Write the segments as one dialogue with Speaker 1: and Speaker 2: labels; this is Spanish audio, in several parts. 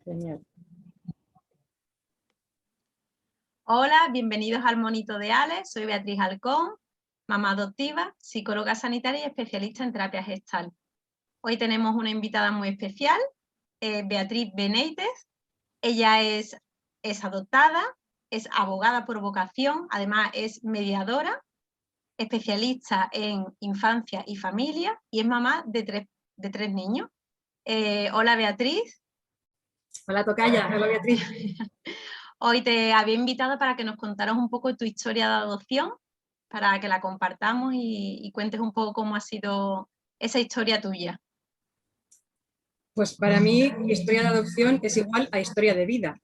Speaker 1: Genial.
Speaker 2: Hola, bienvenidos al Monito de Ale. Soy Beatriz Halcón, mamá adoptiva, psicóloga sanitaria y especialista en terapia gestal. Hoy tenemos una invitada muy especial, Beatriz Benítez. Ella es adoptada, es abogada por vocación, además es mediadora, especialista en infancia y familia y es mamá de tres niños. Hola, Beatriz.
Speaker 1: Hola, tocaya. Hola, Beatriz.
Speaker 2: Hoy te había invitado para que nos contaras un poco tu historia de adopción, para que la compartamos y cuentes un poco cómo ha sido esa historia tuya.
Speaker 1: Pues para mí, historia de adopción es igual a historia de vida.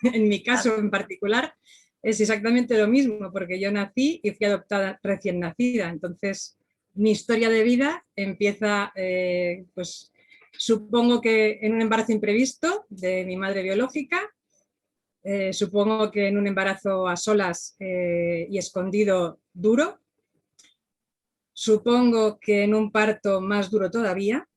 Speaker 1: En mi caso en particular es exactamente lo mismo, porque yo nací y fui adoptada recién nacida. Entonces, mi historia de vida empieza, pues supongo que en un embarazo imprevisto de mi madre biológica, supongo que en un embarazo a solas y escondido duro, supongo que en un parto más duro todavía,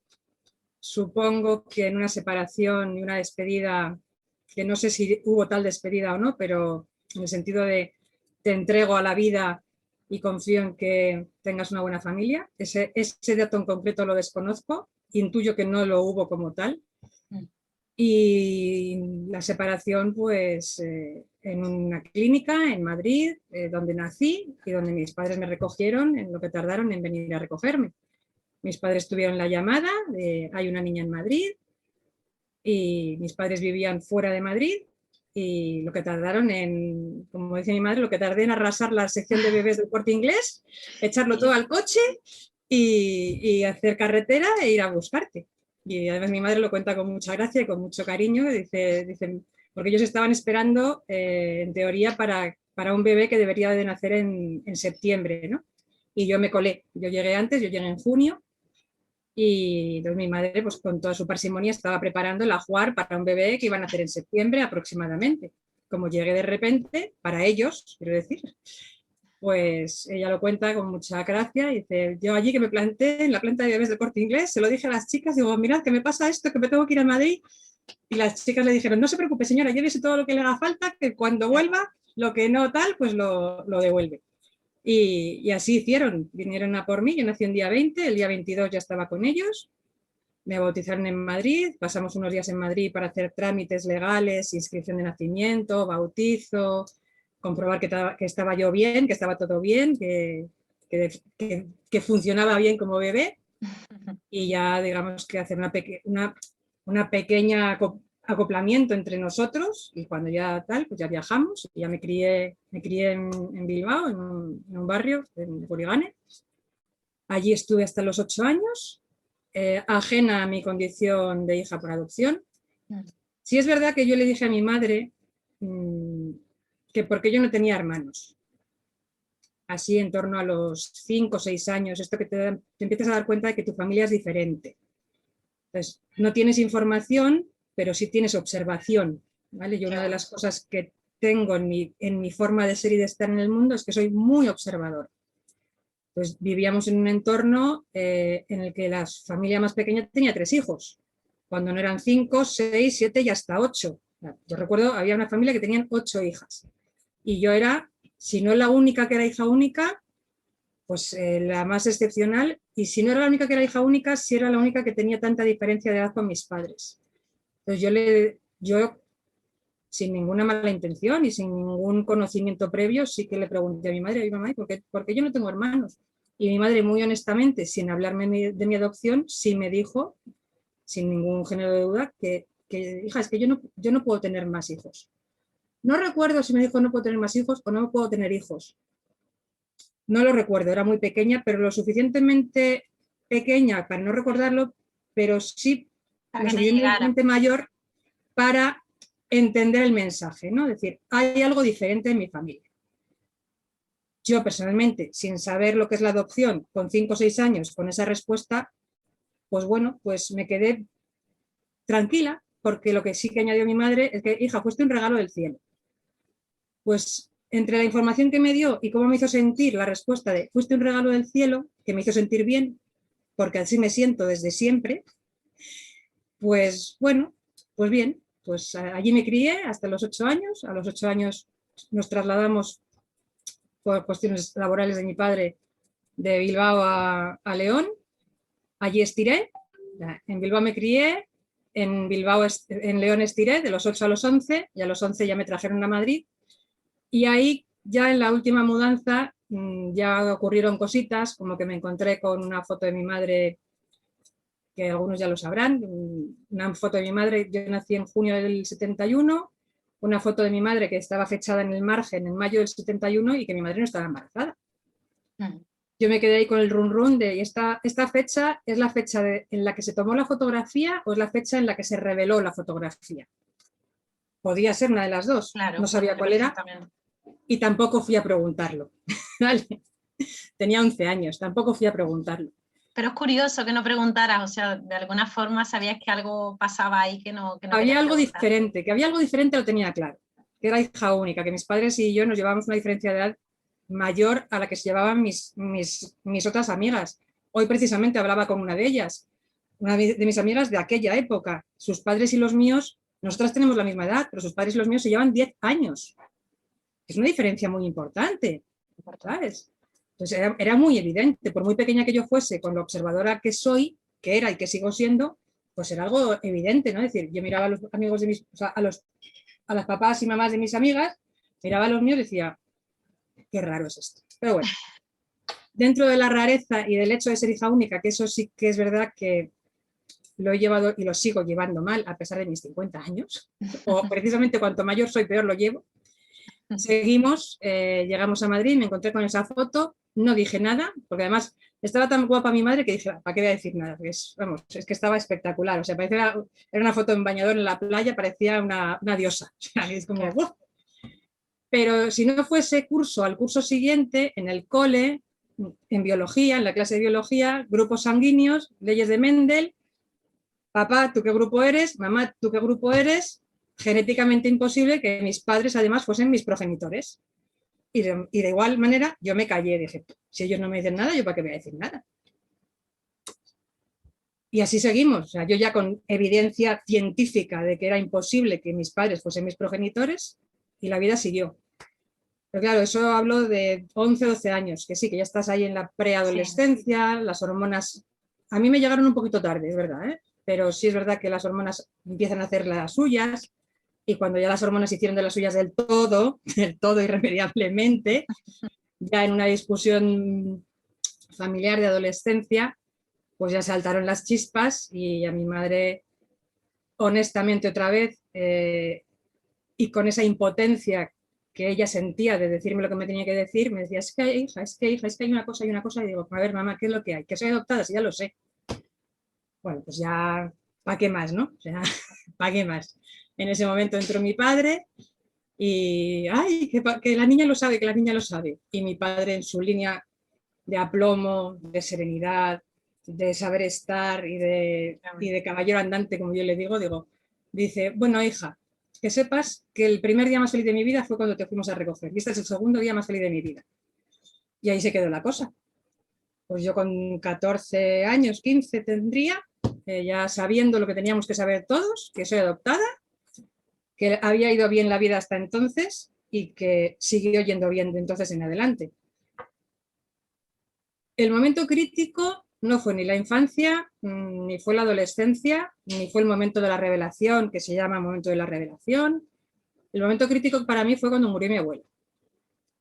Speaker 1: supongo que en una separación y una despedida, que no sé si hubo tal despedida o no, pero en el sentido de te entrego a la vida y confío en que tengas una buena familia. Ese dato en concreto lo desconozco, intuyo que no lo hubo como tal. Y la separación, pues, en una clínica en Madrid, donde nací y donde mis padres me recogieron en lo que tardaron en venir a recogerme. Mis padres tuvieron la llamada de hay una niña en Madrid y mis padres vivían fuera de Madrid y lo que tardaron en, como dice mi madre, lo que tardé en arrasar la sección de bebés del Corte Inglés, echarlo todo al coche y hacer carretera e ir a buscarte. Y además mi madre lo cuenta con mucha gracia y con mucho cariño, dicen, porque ellos estaban esperando, en teoría, para un bebé que debería de nacer en septiembre, ¿no? Y yo me colé, yo llegué antes, yo llegué en junio, y entonces mi madre, pues con toda su parsimonia, estaba preparando el ajuar para un bebé que iba a nacer en septiembre aproximadamente. Como llegué de repente, para ellos, quiero decir, pues ella lo cuenta con mucha gracia y dice, yo allí que me planté en la planta de bebés del Corte Inglés, se lo dije a las chicas, digo, mirad que me pasa esto, que me tengo que ir a Madrid. Y las chicas le dijeron, no se preocupe señora, llévese todo lo que le haga falta, que cuando vuelva, lo que no tal, pues lo devuelve. Y así hicieron, vinieron a por mí, yo nací el día 20, el día 22 ya estaba con ellos, me bautizaron en Madrid, pasamos unos días en Madrid para hacer trámites legales, inscripción de nacimiento, bautizo, comprobar que estaba yo bien, que estaba todo bien, que funcionaba bien como bebé y ya digamos que hacer una pequeña acoplamiento entre nosotros y cuando ya tal, pues ya viajamos y ya me crié en Bilbao, en un barrio, en Gurigane. Allí estuve hasta los 8 años, ajena a mi condición de hija por adopción. Sí es verdad que yo le dije a mi madre que porque yo no tenía hermanos. Así en torno a los 5 o 6 años, esto que te empiezas a dar cuenta de que tu familia es diferente. Entonces, no tienes información, pero sí tienes observación, ¿vale? Yo una de las cosas que tengo en mi forma de ser y de estar en el mundo es que soy muy observador. Pues vivíamos en un entorno en el que la familia más pequeña tenía 3 hijos, cuando no eran 5, 6, 7 y hasta 8. Yo recuerdo, había una familia que tenían 8 hijas y yo era, si no la única que era hija única, pues la más excepcional, y si no era la única que era hija única, sí era la única que tenía tanta diferencia de edad con mis padres. Entonces yo sin ninguna mala intención y sin ningún conocimiento previo, sí que le pregunté a mi madre, a mi mamá, ¿por qué yo no tengo hermanos? Y mi madre, muy honestamente, sin hablarme de mi adopción, sí me dijo, sin ningún género de duda, que hija, es que yo no puedo tener más hijos. No recuerdo si me dijo no puedo tener más hijos o no puedo tener hijos. No lo recuerdo, era muy pequeña, pero lo suficientemente pequeña para no recordarlo, pero sí lo suficientemente mayor para entender el mensaje, ¿no? Es decir, hay algo diferente en mi familia. Yo personalmente, sin saber lo que es la adopción, con 5 o 6 años, con esa respuesta, pues bueno, pues me quedé tranquila, porque lo que sí que añadió mi madre es que, hija, fuiste un regalo del cielo. Pues entre la información que me dio y cómo me hizo sentir la respuesta de fuiste un regalo del cielo, que me hizo sentir bien, porque así me siento desde siempre, pues bueno, pues bien, pues allí me crié hasta los 8 años. A los 8 años nos trasladamos por cuestiones laborales de mi padre de Bilbao a León. Allí estiré, en Bilbao me crié, en León estiré de los 8 a los 11 y a los 11 ya me trajeron a Madrid. Y ahí ya en la última mudanza ya ocurrieron cositas, como que me encontré con una foto de mi madre, que algunos ya lo sabrán, una foto de mi madre, yo nací en junio del 71, una foto de mi madre que estaba fechada en el margen en mayo del 71 y que mi madre no estaba embarazada. Yo me quedé ahí con el run run de esta fecha es la fecha en la que se tomó la fotografía o es la fecha en la que se reveló la fotografía. Podía ser una de las dos,
Speaker 2: claro,
Speaker 1: no sabía cuál era y tampoco fui a preguntarlo. ¿Vale? Tenía 11 años, tampoco fui a preguntarlo.
Speaker 2: Pero es curioso que no preguntaras, o sea, de alguna forma sabías que algo pasaba ahí que no
Speaker 1: había algo diferente, que había algo diferente lo tenía claro, que era hija única, que mis padres y yo nos llevábamos una diferencia de edad mayor a la que se llevaban mis otras amigas. Hoy precisamente hablaba con una de ellas, una de mis amigas de aquella época. Sus padres y los míos, nosotras tenemos la misma edad, pero sus padres y los míos se llevan 10 años. Es una diferencia muy importante, ¿sabes? Entonces era muy evidente, por muy pequeña que yo fuese, con lo observadora que soy, que era y que sigo siendo, pues era algo evidente, ¿no? Es decir, yo miraba a los amigos de mis, o sea, a las papás y mamás de mis amigas, miraba a los míos y decía, qué raro es esto. Pero bueno, dentro de la rareza y del hecho de ser hija única, que eso sí que es verdad que lo he llevado y lo sigo llevando mal a pesar de mis 50 años, o precisamente cuanto mayor soy, peor lo llevo. Seguimos, llegamos a Madrid, me encontré con esa foto, no dije nada, porque además estaba tan guapa mi madre que dije, ¿para qué voy a decir nada? Porque es que estaba espectacular, o sea, era una foto en bañador en la playa, parecía una diosa, o sea, es como, ¡uf! Pero si no fuese curso al curso siguiente, en el cole, en biología, en la clase de biología, grupos sanguíneos, leyes de Mendel, papá, ¿tú qué grupo eres? Mamá, ¿tú qué grupo eres? Genéticamente imposible que mis padres además fuesen mis progenitores. Y de igual manera yo me callé, dije, si ellos no me dicen nada, ¿yo para qué voy a decir nada? Y así seguimos, o sea, yo ya con evidencia científica de que era imposible que mis padres fuesen mis progenitores y la vida siguió. Pero claro, eso hablo de 11, 12 años, que sí, que ya estás ahí en la preadolescencia, sí. Las hormonas, a mí me llegaron un poquito tarde, es verdad, ¿eh? Pero sí es verdad que las hormonas empiezan a hacer las suyas y cuando ya las hormonas hicieron de las suyas del todo irremediablemente, ya en una discusión familiar de adolescencia, pues ya saltaron las chispas y a mi madre, honestamente otra vez, y con esa impotencia que ella sentía de decirme lo que me tenía que decir, me decía, es que hay una cosa, y digo, a ver, mamá, ¿qué es lo que hay? Que soy adoptada, sí, ya lo sé. Bueno, pues ya, ¿para qué más, no? O sea, ¿para qué más? En ese momento entró mi padre y, ay, que la niña lo sabe, que la niña lo sabe. Y mi padre en su línea de aplomo, de serenidad, de saber estar y de caballero andante, como yo le digo, dice, bueno, hija, que sepas que el primer día más feliz de mi vida fue cuando te fuimos a recoger y este es el segundo día más feliz de mi vida. Y ahí se quedó la cosa. Pues yo con 14 años, 15 tendría, ya sabiendo lo que teníamos que saber todos, que soy adoptada, que había ido bien la vida hasta entonces y que siguió yendo bien de entonces en adelante. El momento crítico no fue ni la infancia, ni fue la adolescencia, ni fue el momento de la revelación, que se llama momento de la revelación. El momento crítico para mí fue cuando murió mi abuela.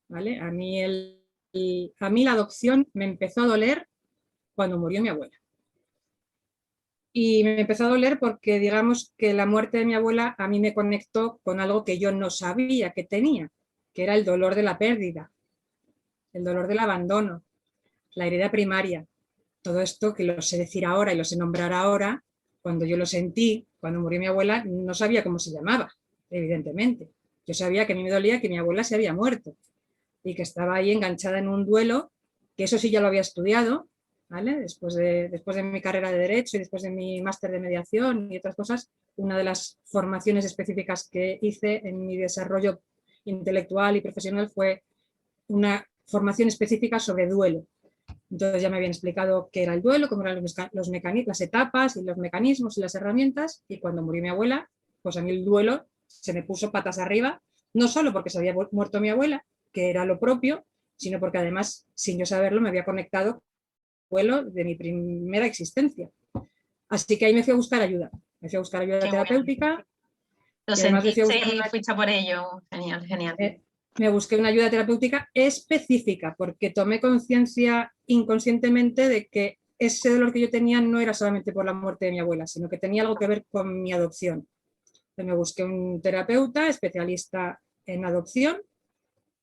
Speaker 1: ¿Vale? A mí la adopción me empezó a doler cuando murió mi abuela. Y me empezó a doler porque digamos que la muerte de mi abuela a mí me conectó con algo que yo no sabía que tenía, que era el dolor de la pérdida, el dolor del abandono, la herida primaria. Todo esto que lo sé decir ahora y lo sé nombrar ahora, cuando yo lo sentí, cuando murió mi abuela, no sabía cómo se llamaba, evidentemente. Yo sabía que a mí me dolía que mi abuela se había muerto y que estaba ahí enganchada en un duelo, que eso sí ya lo había estudiado, ¿vale? Después de mi carrera de Derecho y después de mi máster de mediación y otras cosas, una de las formaciones específicas que hice en mi desarrollo intelectual y profesional fue una formación específica sobre duelo. Entonces ya me habían explicado qué era el duelo, cómo eran las etapas y los mecanismos y las herramientas, y cuando murió mi abuela, pues a mí el duelo se me puso patas arriba, no solo porque se había muerto mi abuela, que era lo propio, sino porque además, sin yo saberlo, me había conectado con el duelo de mi primera existencia. Así que ahí me fui a buscar ayuda. Me fui a buscar ayuda
Speaker 2: Qué
Speaker 1: terapéutica.
Speaker 2: bueno. Lo
Speaker 1: Y además me fui a
Speaker 2: sentiste
Speaker 1: buscar
Speaker 2: y fuiste por ello. Genial, genial.
Speaker 1: me busqué una ayuda terapéutica específica porque tomé conciencia inconscientemente de que ese dolor que yo tenía no era solamente por la muerte de mi abuela, sino que tenía algo que ver con mi adopción. Entonces me busqué un terapeuta especialista en adopción.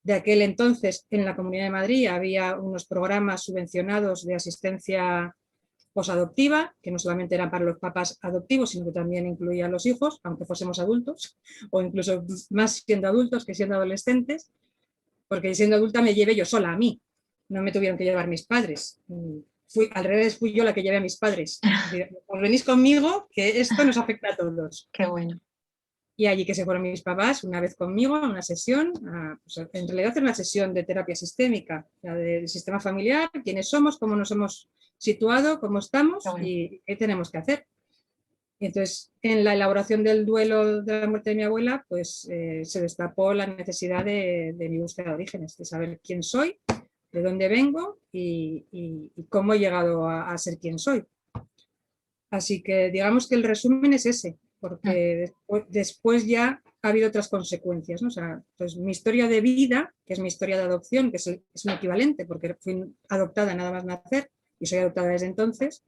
Speaker 1: De aquel entonces, en la Comunidad de Madrid había unos programas subvencionados de asistencia posadoptiva, que no solamente eran para los papás adoptivos, sino que también incluían los hijos, aunque fuésemos adultos, o incluso más siendo adultos que siendo adolescentes, porque siendo adulta me llevé yo sola a mí, no me tuvieron que llevar mis padres. Al revés, fui yo la que llevé a mis padres. Os venís conmigo, que esto nos afecta a todos.
Speaker 2: Qué bueno.
Speaker 1: Y allí que se fueron mis papás una vez conmigo a una sesión, pues en realidad era una sesión de terapia sistémica, del sistema familiar, quiénes somos, cómo nos hemos situado, cómo estamos y qué tenemos que hacer. Y entonces, en la elaboración del duelo de la muerte de mi abuela, pues se destapó la necesidad de mi búsqueda de orígenes, de saber quién soy, de dónde vengo y cómo he llegado a ser quien soy. Así que digamos que el resumen es ese, porque después ya ha habido otras consecuencias, ¿no? O sea, pues mi historia de vida, que es mi historia de adopción, que es un equivalente, porque fui adoptada nada más nacer y soy adoptada desde entonces,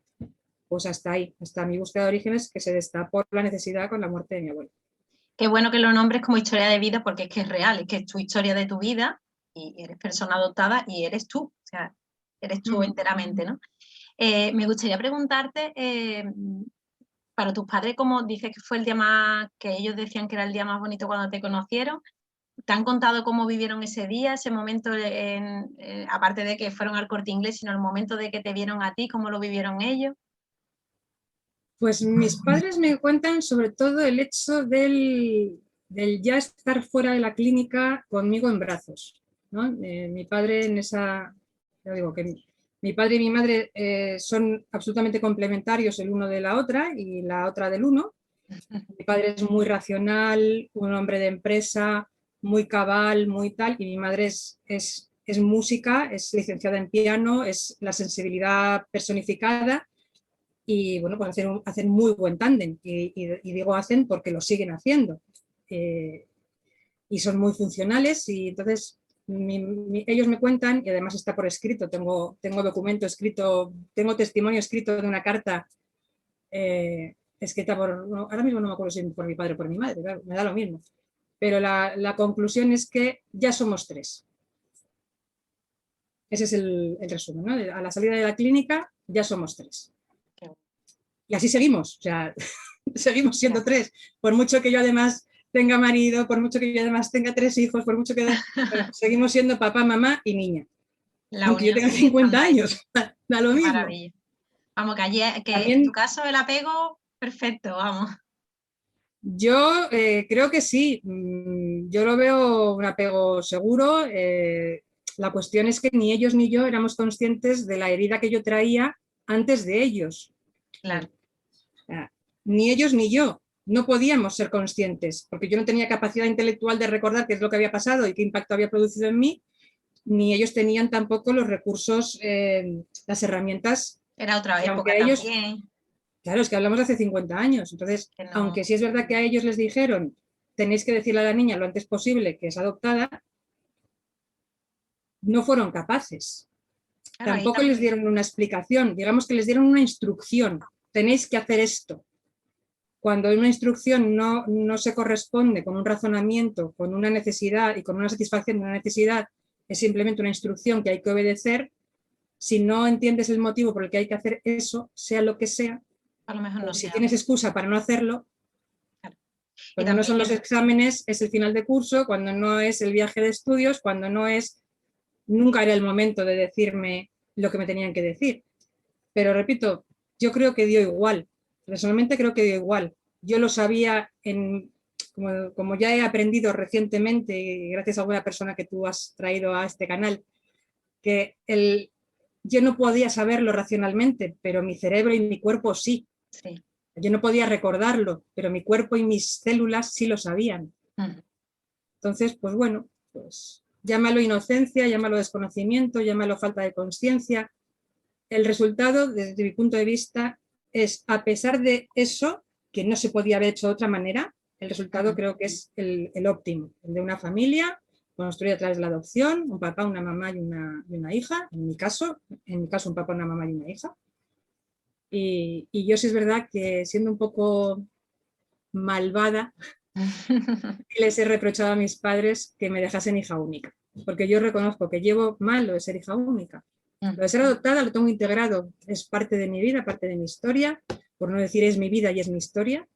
Speaker 1: pues hasta ahí, hasta mi búsqueda de orígenes que se destapó la necesidad con la muerte de mi abuelo.
Speaker 2: Qué bueno que lo nombres como historia de vida porque es que es real, es que es tu historia de tu vida y eres persona adoptada y eres tú, o sea, eres tú enteramente, ¿no? Me gustaría preguntarte, para tus padres, como dices que fue el día más, que ellos decían que era el día más bonito cuando te conocieron, ¿te han contado cómo vivieron ese día, ese momento, aparte de que fueron al Corte Inglés, sino el momento de que te vieron a ti, cómo lo vivieron ellos?
Speaker 1: Pues mis padres me cuentan sobre todo el hecho del ya estar fuera de la clínica conmigo en brazos, ¿no? Mi padre en esa, ya digo que mi padre y mi madre son absolutamente complementarios el uno de la otra y la otra del uno. Mi padre es muy racional, un hombre de empresa, muy cabal, muy tal, y mi madre es música, es licenciada en piano, es la sensibilidad personificada y bueno, pues hacen muy buen tándem y digo hacen porque lo siguen haciendo y son muy funcionales y entonces ellos me cuentan y además está por escrito, tengo documento escrito, tengo testimonio escrito de una carta escrita por, ahora mismo no me acuerdo si por mi padre o por mi madre, claro, me da lo mismo, pero la conclusión es que ya somos tres. Ese es el resumen, ¿no? A la salida de la clínica ya somos tres. Y así seguimos, o sea, seguimos siendo tres. Por mucho que yo además tenga marido, por mucho que yo además tenga 3 hijos, por mucho que bueno, seguimos siendo papá, mamá y niña. Aunque yo tenga 50 años, da lo mismo.
Speaker 2: Maravilla. Vamos, que
Speaker 1: También,
Speaker 2: en tu caso el apego, perfecto, vamos.
Speaker 1: Yo creo que sí, yo lo veo un apego seguro. La cuestión es que ni ellos ni yo éramos conscientes de la herida que yo traía antes de ellos.
Speaker 2: Claro.
Speaker 1: Ni ellos ni yo no podíamos ser conscientes, porque yo no tenía capacidad intelectual de recordar qué es lo que había pasado y qué impacto había producido en mí, ni ellos tenían tampoco los recursos, las herramientas.
Speaker 2: Era otra época
Speaker 1: Aunque ellos,
Speaker 2: también.
Speaker 1: claro, es que hablamos de hace 50 años, entonces,
Speaker 2: No.
Speaker 1: aunque sí es verdad que a ellos les dijeron, tenéis que decirle a la niña lo antes posible que es adoptada, no fueron capaces. Claro, tampoco les dieron una explicación, digamos que les dieron una instrucción, tenéis que hacer esto. Cuando una instrucción no se corresponde con un razonamiento, con una necesidad y con una satisfacción de una necesidad, es simplemente una instrucción que hay que obedecer, si no entiendes el motivo por el que hay que hacer eso, sea lo que sea,
Speaker 2: a lo mejor no
Speaker 1: si tienes excusa para no hacerlo,
Speaker 2: claro.
Speaker 1: cuando no son los exámenes es el final de curso, cuando no es el viaje de estudios, cuando no es, nunca era el momento de decirme lo que me tenían que decir. Pero repito, yo creo que dio igual, personalmente creo que dio igual. Yo lo sabía, como ya he aprendido recientemente, gracias a alguna persona que tú has traído a este canal, que yo no podía saberlo racionalmente, pero mi cerebro y mi cuerpo sí. Yo no podía recordarlo, pero mi cuerpo y mis células sí lo sabían. Entonces, pues bueno, pues llámalo inocencia, llámalo desconocimiento, llámalo falta de conciencia. El resultado, desde mi punto de vista, es, a pesar de eso, que no se podía haber hecho de otra manera, el resultado creo que es el óptimo, el de una familia construida a través de la adopción, un papá, una mamá y una hija, en mi caso un papá, una mamá y una hija. Y yo sí es verdad que, siendo un poco malvada, les he reprochado a mis padres que me dejasen hija única, porque yo reconozco que llevo mal lo de ser hija única. Lo de ser adoptada lo tengo integrado, es parte de mi vida, parte de mi historia, por no decir es mi vida y es mi historia,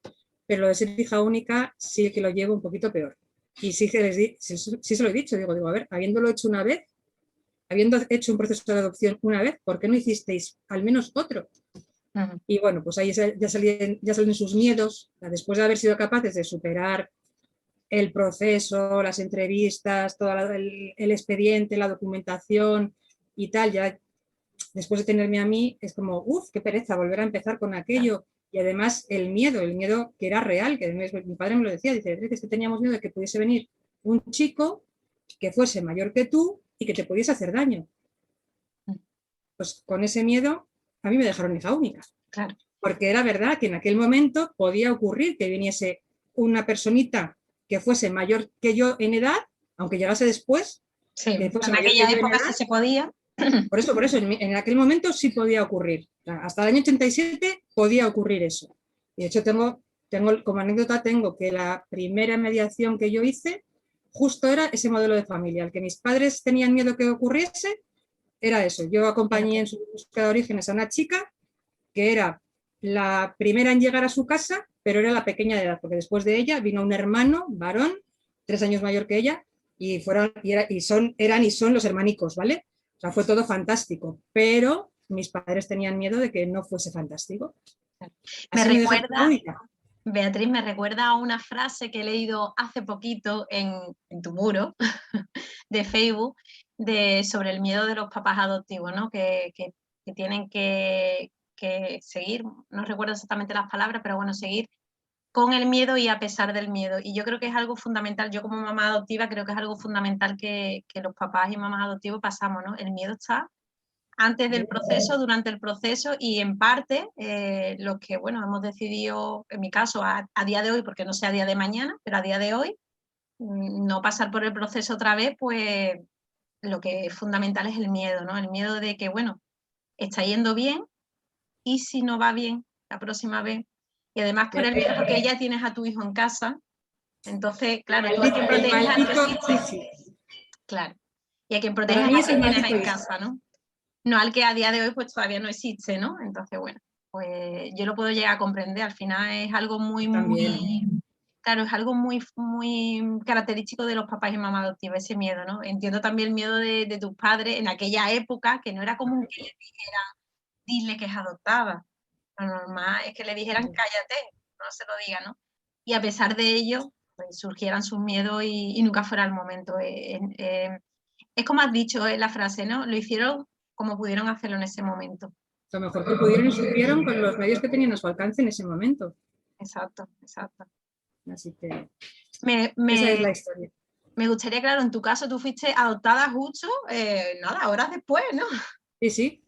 Speaker 1: pero lo de ser hija única sí que lo llevo un poquito peor. Y sí, sí se lo he dicho, digo, a ver, habiéndolo hecho una vez, habiendo hecho un proceso de adopción una vez, ¿por qué no hicisteis al menos otro? Y bueno, pues ahí ya salen sus miedos, después de haber sido capaces de superar el proceso, las entrevistas, todo el expediente, la documentación y tal, ya después de tenerme a mí, es como, uff, qué pereza volver a empezar con aquello. Y además el miedo que era real, que mi padre me lo decía, dice, es que teníamos miedo de que pudiese venir un chico que fuese mayor que tú y que te pudiese hacer daño. Pues con ese miedo a mí me dejaron hija única.
Speaker 2: Claro.
Speaker 1: Porque era verdad que en aquel momento podía ocurrir que viniese una personita que fuese mayor que yo en edad, aunque llegase después,
Speaker 2: sí,
Speaker 1: que fuese
Speaker 2: en
Speaker 1: mayor
Speaker 2: aquella
Speaker 1: que yo
Speaker 2: época
Speaker 1: en edad,
Speaker 2: sí se podía.
Speaker 1: Por eso, en aquel momento sí podía ocurrir. Hasta el año 87 podía ocurrir eso. Y de hecho como anécdota tengo que la primera mediación que yo hice justo era ese modelo de familia. El que mis padres tenían miedo que ocurriese era eso. Yo acompañé en su búsqueda de orígenes a una chica que era la primera en llegar a su casa, pero era la pequeña de edad, porque después de ella vino un hermano varón, 3 años mayor que ella, y eran y son los hermanicos, ¿vale? O sea, fue todo fantástico, pero mis padres tenían miedo de que no fuese fantástico.
Speaker 2: Me recuerda, Beatriz, me recuerda a una frase que he leído hace poquito en tu muro de Facebook sobre el miedo de los papás adoptivos, ¿no? Que tienen que seguir, no recuerdo exactamente las palabras, pero bueno, seguir con el miedo y a pesar del miedo. Y yo creo que es algo fundamental, yo como mamá adoptiva creo que es algo fundamental que los papás y mamás adoptivos pasamos, ¿no? El miedo está antes del proceso, durante el proceso y en parte los que, bueno, hemos decidido, en mi caso, a día de hoy, porque no sé a día de mañana, pero a día de hoy, no pasar por el proceso otra vez, pues lo que es fundamental es el miedo, ¿no? El miedo de que, bueno, está yendo bien y si no va bien la próxima vez. Y además por el miedo porque ya tienes a tu hijo en casa, entonces, claro, tú a quien proteges a tu hijo. Claro. Y a quien proteges a quien tienes en casa, ¿no? No al que a día de hoy pues todavía no existe, ¿no? Entonces, bueno, pues yo lo puedo llegar a comprender. Al final es algo muy, claro, es algo muy, muy característico de los papás y mamás adoptivos, ese miedo, ¿no? Entiendo también el miedo de tus padres en aquella época, que no era común que les dijeran, dile que es adoptada. Lo normal es que le dijeran, cállate, no se lo diga, ¿no? Y a pesar de ello, pues surgieran sus miedos y nunca fuera el momento. Es como has dicho la frase, ¿no? Lo hicieron como pudieron hacerlo en ese momento.
Speaker 1: Lo mejor que pudieron y supieron con los medios que tenían a su alcance en ese momento.
Speaker 2: Exacto, exacto.
Speaker 1: Así que esa es la historia.
Speaker 2: Me gustaría, claro, en tu caso tú fuiste adoptada justo, nada, horas después, ¿no?
Speaker 1: Sí, sí.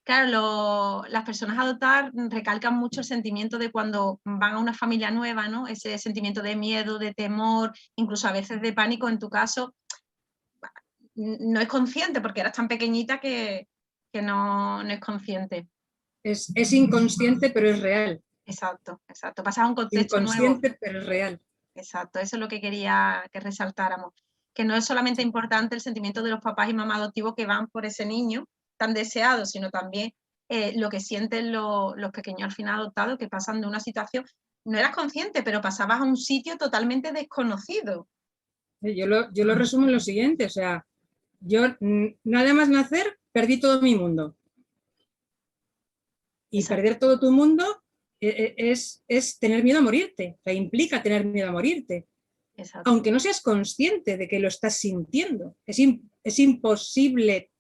Speaker 2: Claro, las personas adoptadas recalcan mucho el sentimiento de cuando van a una familia nueva, ¿no? Ese sentimiento de miedo, de temor, incluso a veces de pánico. En tu caso, no es consciente porque eras tan pequeñita que no es consciente.
Speaker 1: Es inconsciente, pero es real.
Speaker 2: Exacto, exacto. Pasas a un contexto
Speaker 1: inconsciente,
Speaker 2: nuevo.
Speaker 1: pero es real.
Speaker 2: Exacto, eso es lo que quería que resaltáramos. Que no es solamente importante el sentimiento de los papás y mamás adoptivos que van por ese niño tan deseado, sino también lo que sienten los pequeños al final adoptados, que pasan de una situación, no eras consciente, pero pasabas a un sitio totalmente desconocido.
Speaker 1: Yo lo resumo en lo siguiente, o sea, yo nada más nacer perdí todo mi mundo. Y
Speaker 2: Exacto.
Speaker 1: perder todo tu mundo es tener miedo a morirte, o sea, implica tener miedo a morirte. Exacto. Aunque no seas consciente de que lo estás sintiendo. Es imposible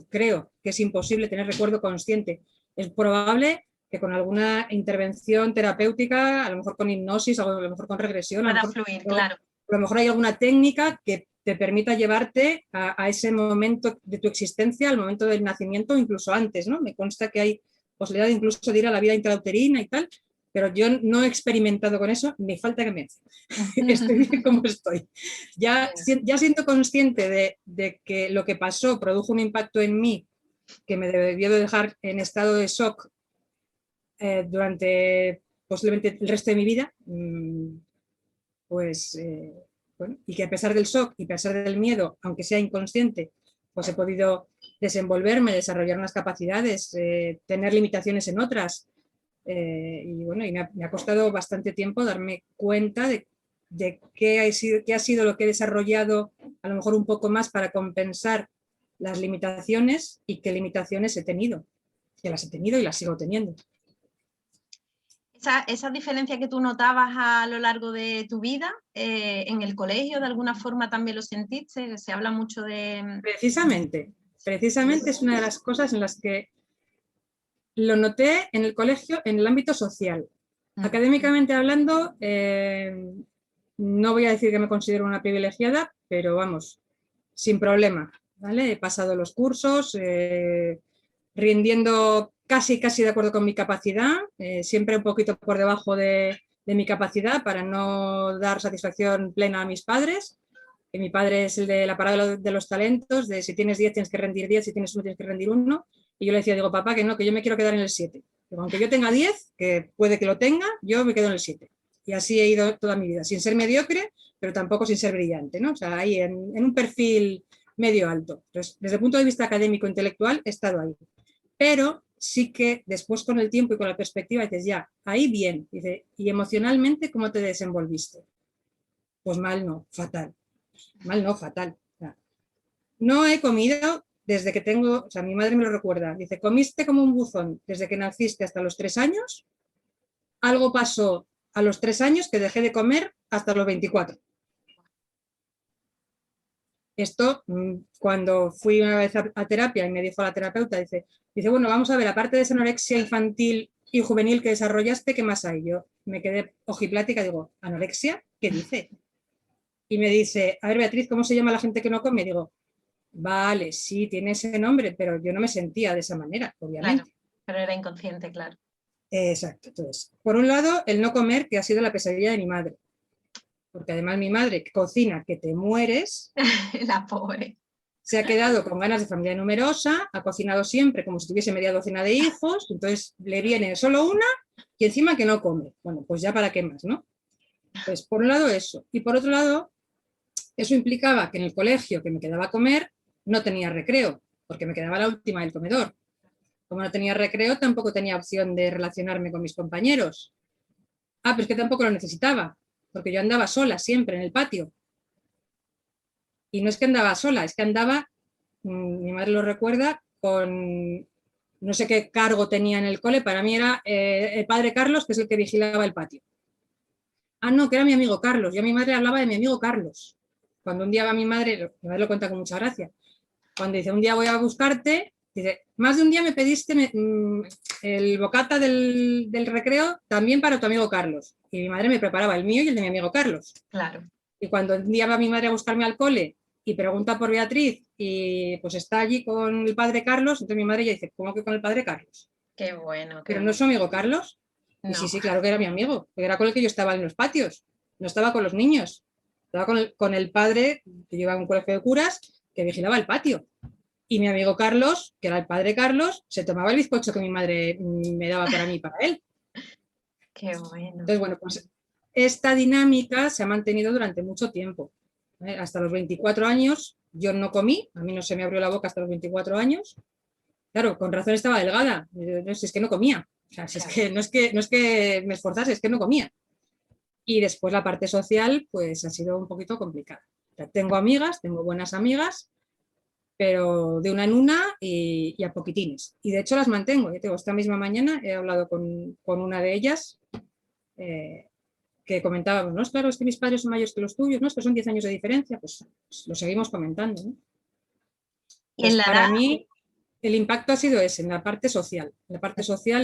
Speaker 1: creo que es imposible tener recuerdo consciente. Es probable que con alguna intervención terapéutica, a lo mejor con hipnosis, a lo mejor con regresión,
Speaker 2: Pueda fluir, claro.
Speaker 1: a lo mejor hay alguna técnica que te permita llevarte a ese momento de tu existencia, al momento del nacimiento, incluso antes, ¿no? Me consta que hay posibilidad incluso de ir a la vida intrauterina y tal, pero yo no he experimentado con eso, ni falta que me hace. Estoy bien como estoy. Ya siento consciente de que lo que pasó produjo un impacto en mí que me debió de dejar en estado de shock durante posiblemente el resto de mi vida, pues bueno, y que a pesar del shock y a pesar del miedo, aunque sea inconsciente, pues he podido desenvolverme, desarrollar unas capacidades, tener limitaciones en otras. Y bueno, y me ha costado bastante tiempo darme cuenta de qué ha sido lo que he desarrollado, a lo mejor un poco más para compensar las limitaciones y qué limitaciones he tenido, que las he tenido y las sigo teniendo.
Speaker 2: Esa diferencia que tú notabas a lo largo de tu vida, en el colegio de alguna forma también lo sentiste, se habla mucho de...
Speaker 1: Precisamente es una de las cosas en las que lo noté en el colegio, en el ámbito social. Académicamente hablando, no voy a decir que me considero una privilegiada, pero vamos, sin problema, ¿vale? He pasado los cursos, rindiendo casi de acuerdo con mi capacidad, siempre un poquito por debajo de mi capacidad para no dar satisfacción plena a mis padres. Que mi padre es el de la parada de los talentos, de si tienes 10 tienes que rendir 10, si tienes 1 tienes que rendir 1. Y yo le decía, digo, papá, que no, que yo me quiero quedar en el 7. Digo, aunque yo tenga 10, que puede que lo tenga, yo me quedo en el 7. Y así he ido toda mi vida, sin ser mediocre, pero tampoco sin ser brillante, ¿no? O sea, ahí en un perfil medio alto. Entonces, desde el punto de vista académico, intelectual, he estado ahí. Pero sí que después con el tiempo y con la perspectiva dices, ya, ahí bien. Dice, ¿y emocionalmente cómo te desenvolviste? Pues mal no, fatal. Mal no, fatal. O sea, no he comido desde que tengo, o sea, mi madre me lo recuerda, dice, comiste como un buzón desde que naciste hasta los 3 años, algo pasó a los 3 años que dejé de comer hasta los 24. Esto, cuando fui una vez a terapia y me dijo la terapeuta, dice, bueno, vamos a ver, aparte de esa anorexia infantil y juvenil que desarrollaste, ¿qué más hay? Yo me quedé ojiplática, digo, ¿anorexia? ¿Qué dice? Y me dice, a ver, Beatriz, ¿cómo se llama la gente que no come? Digo, vale, sí, tiene ese nombre, pero yo no me sentía de esa manera, obviamente.
Speaker 2: Claro, pero era inconsciente, claro.
Speaker 1: Exacto. Entonces, por un lado, el no comer, que ha sido la pesadilla de mi madre. Porque además mi madre cocina que te mueres.
Speaker 2: La pobre.
Speaker 1: Se ha quedado con ganas de familia numerosa, ha cocinado siempre como si tuviese media docena de hijos, entonces le viene solo una y encima que no come. Bueno, pues ya para qué más, ¿no? Pues por un lado eso. Y por otro lado, eso implicaba que en el colegio que me quedaba a comer no tenía recreo, porque me quedaba la última del comedor. Como no tenía recreo, tampoco tenía opción de relacionarme con mis compañeros. Pero es que tampoco lo necesitaba, porque yo andaba sola siempre en el patio. Y no es que andaba sola, es que andaba, mi madre lo recuerda, con no sé qué cargo tenía en el cole, para mí era el padre Carlos, que es el que vigilaba el patio. No, que era mi amigo Carlos. Yo a mi madre hablaba de mi amigo Carlos. Cuando un día va mi madre lo cuenta con mucha gracia, cuando dice, un día voy a buscarte, dice, más de un día me pediste el bocata del recreo también para tu amigo Carlos. Y mi madre me preparaba el mío y el de mi amigo Carlos.
Speaker 2: Claro.
Speaker 1: Y cuando un día va mi madre a buscarme al cole y pregunta por Beatriz y pues está allí con el padre Carlos, entonces mi madre ya dice, ¿cómo que con el padre Carlos?
Speaker 2: Qué bueno.
Speaker 1: ¿Pero no es su amigo Carlos?
Speaker 2: No.
Speaker 1: Y sí, claro que era mi amigo, porque era con el que yo estaba en los patios, no estaba con los niños, estaba con el padre que llevaba un colegio de curas que vigilaba el patio. Y mi amigo Carlos, que era el padre Carlos, se tomaba el bizcocho que mi madre me daba para mí y para él.
Speaker 2: Qué bueno.
Speaker 1: Entonces, bueno, pues esta dinámica se ha mantenido durante mucho tiempo. Hasta los 24 años yo no comí, a mí no se me abrió la boca hasta los 24 años. Claro, con razón estaba delgada, si es que no comía. O sea, si es que, no es que me esforzase, es que no comía. Y después la parte social, pues ha sido un poquito complicada. O sea, tengo amigas, tengo buenas amigas, pero de una en una y a poquitines. Y de hecho las mantengo. Esta misma mañana he hablado con una de ellas que comentábamos, ¿no? Claro, es que mis padres son mayores que los tuyos, ¿no? Es que son 10 años de diferencia, pues lo seguimos comentando, ¿no?
Speaker 2: Y en la
Speaker 1: para
Speaker 2: edad,
Speaker 1: mí, el impacto ha sido ese, en la parte social,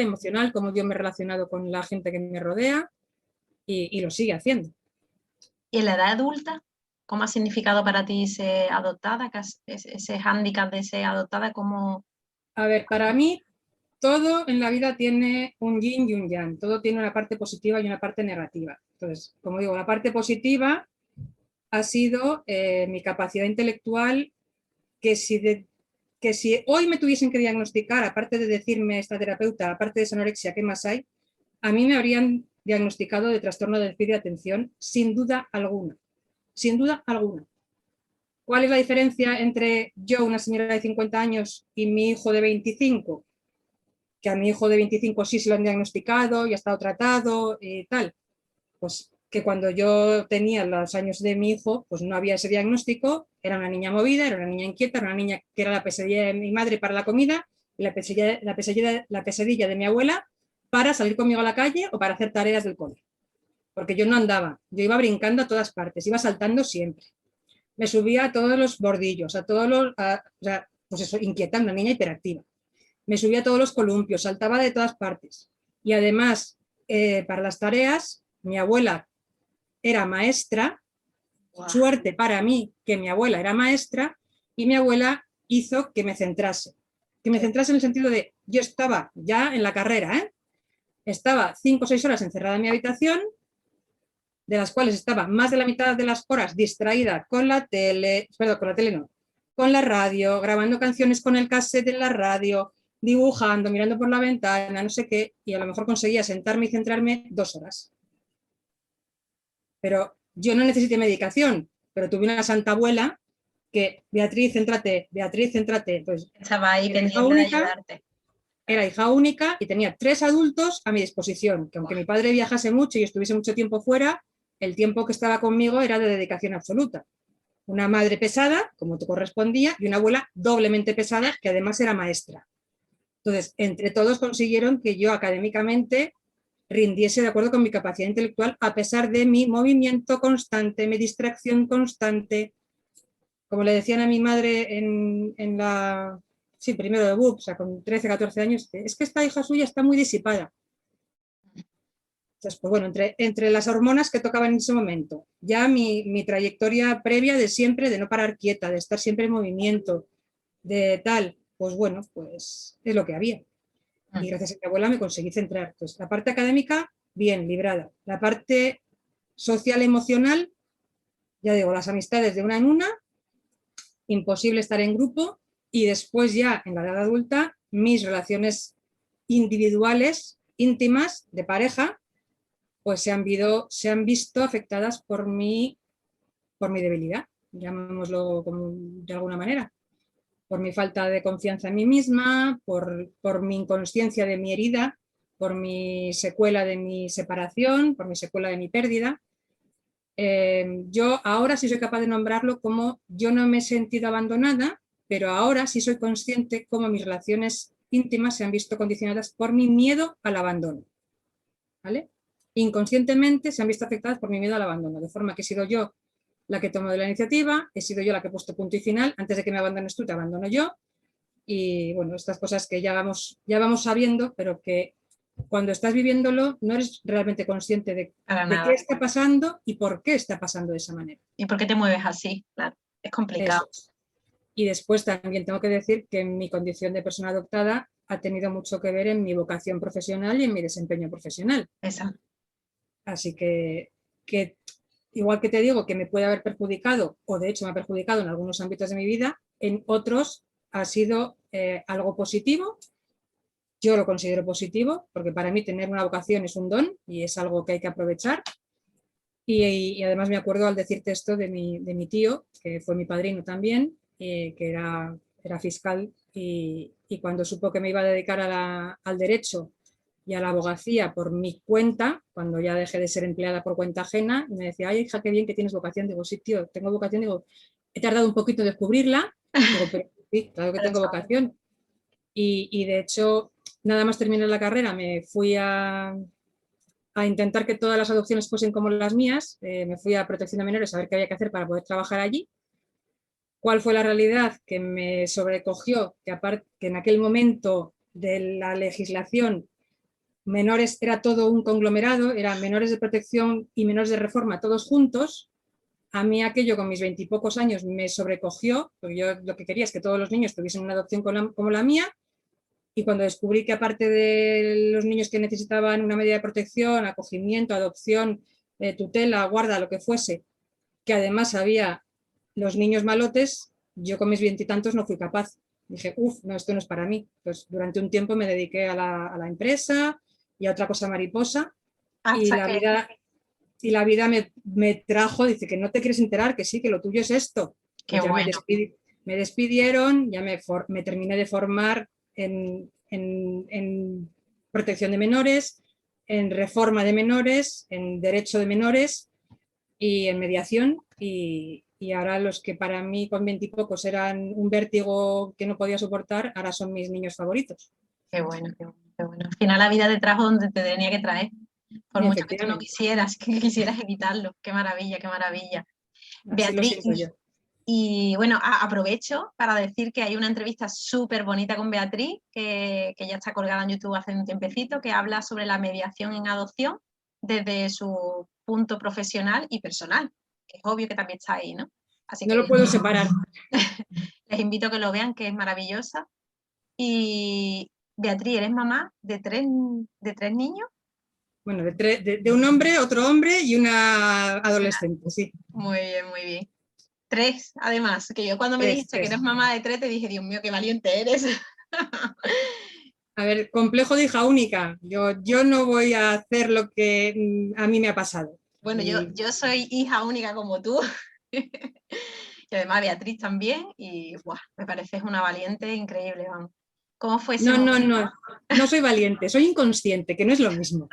Speaker 1: emocional, cómo yo me he relacionado con la gente que me rodea y lo sigue haciendo.
Speaker 2: ¿Y en la edad adulta? ¿Cómo ha significado para ti ser adoptada? Ese hándicap de ser adoptada, ¿cómo?
Speaker 1: A ver, para mí todo en la vida tiene un yin y un yang, todo tiene una parte positiva y una parte negativa. Entonces, como digo, la parte positiva ha sido mi capacidad intelectual, que que si hoy me tuviesen que diagnosticar, aparte de decirme esta terapeuta, aparte de esa anorexia, ¿qué más hay? A mí me habrían diagnosticado de trastorno de déficit de atención sin duda alguna, sin duda alguna. ¿Cuál es la diferencia entre yo, una señora de 50 años, y mi hijo de 25? Que a mi hijo de 25 sí se lo han diagnosticado y ha estado tratado y tal. Pues que cuando yo tenía los años de mi hijo, pues no había ese diagnóstico, era una niña movida, era una niña inquieta, era una niña que era la pesadilla de mi madre para la comida y la pesadilla de mi abuela para salir conmigo a la calle o para hacer tareas del cole. Porque yo no andaba, yo iba brincando a todas partes, iba saltando siempre. Me subía a todos los bordillos, a todos los, o sea, pues eso, inquieta, una niña hiperactiva. Me subía a todos los columpios, saltaba de todas partes. Y además, para las tareas, mi abuela era maestra, wow. Suerte para mí que mi abuela era maestra, y mi abuela hizo que me centrase. Que me centrase en el sentido de, yo estaba ya en la carrera, estaba 5 o 6 horas encerrada en mi habitación, de las cuales estaba más de la mitad de las horas distraída con la tele, perdón, con la tele no, con la radio, grabando canciones con el cassette en la radio, dibujando, mirando por la ventana, no sé qué, y a lo mejor conseguía sentarme y centrarme 2 horas. Pero yo no necesité medicación, pero tuve una santa abuela que, Beatriz, céntrate, pues,
Speaker 2: estaba ahí pendiente de ayudarte.
Speaker 1: Era hija única y tenía 3 adultos a mi disposición, que aunque mi padre viajase mucho y estuviese mucho tiempo fuera, el tiempo que estaba conmigo era de dedicación absoluta. Una madre pesada, como te correspondía, y una abuela doblemente pesada, que además era maestra. Entonces, entre todos consiguieron que yo académicamente rindiese de acuerdo con mi capacidad intelectual, a pesar de mi movimiento constante, mi distracción constante. Como le decían a mi madre en la... Sí, primero de BUP, o sea, con 13, 14 años, es que esta hija suya está muy disipada. Entonces, pues bueno, entre las hormonas que tocaban en ese momento, ya mi trayectoria previa de siempre, de no parar quieta, de estar siempre en movimiento, de tal, pues bueno, pues es lo que había. Y gracias a mi abuela me conseguí centrar. Entonces, la parte académica, bien, librada. La parte social, emocional, ya digo, las amistades de una en una, imposible estar en grupo, y después ya en la edad adulta, mis relaciones individuales, íntimas, de pareja, pues se han visto afectadas por mi debilidad, llamémoslo de alguna manera, por mi falta de confianza en mí misma, por mi inconsciencia de mi herida, por mi secuela de mi separación, por mi secuela de mi pérdida. Yo ahora sí soy capaz de nombrarlo como yo no me he sentido abandonada, pero ahora sí soy consciente cómo mis relaciones íntimas se han visto condicionadas por mi miedo al abandono. ¿Vale? Inconscientemente se han visto afectadas por mi miedo al abandono, de forma que he sido yo la que tomo la iniciativa, he sido yo la que he puesto punto y final, antes de que me abandones tú, te abandono yo, y bueno, estas cosas que ya vamos sabiendo, pero que cuando estás viviéndolo no eres realmente consciente de qué está pasando y por qué está pasando de esa manera.
Speaker 2: ¿Y por qué te mueves así? Claro, es complicado.
Speaker 1: Eso. Y después también tengo que decir que mi condición de persona adoptada ha tenido mucho que ver en mi vocación profesional y en mi desempeño profesional.
Speaker 2: Exacto.
Speaker 1: Así que igual que te digo que me puede haber perjudicado, o de hecho me ha perjudicado en algunos ámbitos de mi vida, en otros ha sido algo positivo. Yo lo considero positivo, porque para mí tener una vocación es un don y es algo que hay que aprovechar. Y además me acuerdo al decirte esto de mi tío, que fue mi padrino también, que era fiscal, y cuando supo que me iba a dedicar al derecho y a la abogacía por mi cuenta, cuando ya dejé de ser empleada por cuenta ajena, me decía, ay, hija, qué bien que tienes vocación. Digo, sí, tío, tengo vocación. Digo, he tardado un poquito en descubrirla. Digo, pero sí, claro que tengo vocación. Y de hecho, nada más terminar la carrera, me fui a intentar que todas las adopciones fuesen como las mías. Me fui a protección de menores a ver qué había que hacer para poder trabajar allí. ¿Cuál fue la realidad? Que me sobrecogió, que aparte que en aquel momento de la legislación menores era todo un conglomerado, eran menores de protección y menores de reforma todos juntos. A mí aquello con mis 20 y pocos años me sobrecogió, porque yo lo que quería es que todos los niños tuviesen una adopción como la mía, y cuando descubrí que aparte de los niños que necesitaban una medida de protección, acogimiento, adopción, tutela, guarda, lo que fuese, que además había los niños malotes, yo con mis 20 y tantos no fui capaz. Dije, uff, no, esto no es para mí. Pues durante un tiempo me dediqué a la empresa y a otra cosa mariposa, y
Speaker 2: Hasta
Speaker 1: la
Speaker 2: que,
Speaker 1: vida, me trajo, dice que no te quieres enterar, que sí, que lo tuyo es esto.
Speaker 2: qué
Speaker 1: Pues ya
Speaker 2: bueno.
Speaker 1: me despidieron, ya me terminé de formar en protección de menores, en reforma de menores, en derecho de menores y en mediación, y ahora los que para mí con 20 y pocos eran un vértigo que no podía soportar, ahora son mis niños favoritos.
Speaker 2: Qué bueno, qué bueno, qué bueno. Al final la vida te trajo donde te tenía que traer. Por mucho que tú no
Speaker 1: Efectivamente,
Speaker 2: quisieras, que quisieras evitarlo. Qué maravilla, qué maravilla.
Speaker 1: así lo
Speaker 2: Beatriz,
Speaker 1: siento yo.
Speaker 2: y bueno, aprovecho para decir que hay una entrevista súper bonita con Beatriz, que ya está colgada en YouTube hace un tiempecito, que habla sobre la mediación en adopción desde su punto profesional y personal, que es obvio que también está ahí, ¿no? Así
Speaker 1: No
Speaker 2: que
Speaker 1: lo puedo separar.
Speaker 2: les invito a que lo vean, que es maravillosa. Y Beatriz, ¿eres mamá de tres niños?
Speaker 1: Bueno, de un hombre, otro hombre y una adolescente, sí.
Speaker 2: Muy bien, muy bien. Tres, además, que yo cuando me
Speaker 1: Tres,
Speaker 2: dijiste que eres
Speaker 1: tres.
Speaker 2: mamá de tres, te dije, Dios mío, qué valiente eres.
Speaker 1: A ver, complejo de hija única. Yo no voy a hacer lo que a mí me ha pasado.
Speaker 2: Bueno,
Speaker 1: Y
Speaker 2: yo soy hija única como tú, y además Beatriz también, y ¡buah! Me pareces una valiente increíble, vamos. ¿Cómo fue ese
Speaker 1: no, no,
Speaker 2: momento?
Speaker 1: no. No soy valiente, soy inconsciente, que no es lo mismo.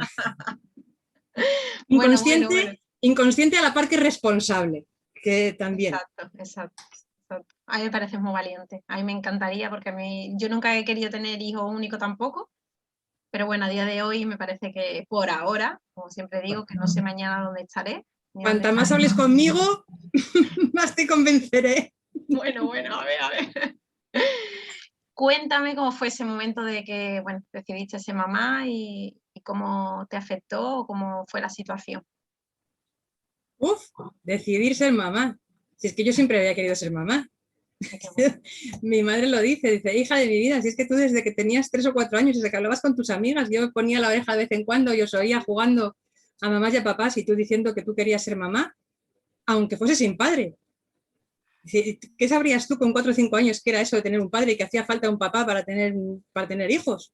Speaker 2: Bueno, bueno, bueno.
Speaker 1: Inconsciente a la par que responsable, que también.
Speaker 2: Exacto, exacto, exacto. A mí me pareces muy valiente. A mí me encantaría porque yo nunca he querido tener hijo único tampoco, pero bueno, a día de hoy me parece que por ahora, como siempre digo, que no sé mañana dónde estaré, ni dónde
Speaker 1: Cuanta más
Speaker 2: estaré.
Speaker 1: hables conmigo, más te convenceré.
Speaker 2: Bueno, bueno, a ver, a ver. Cuéntame cómo fue ese momento de que, bueno, decidiste ser mamá y cómo te afectó o cómo fue la situación.
Speaker 1: Uf, decidir ser mamá. Si es que yo siempre había querido ser mamá.
Speaker 2: Ay, qué bueno.
Speaker 1: Mi madre lo dice, hija de mi vida, si es que tú desde que tenías 3 o 4 años, desde que hablabas con tus amigas, yo ponía la oreja de vez en cuando y os oía jugando a mamás y a papás y tú diciendo que tú querías ser mamá, aunque fuese sin padre. ¿Qué sabrías tú con 4 o 5 años que era eso de tener un padre y que hacía falta un papá para tener hijos?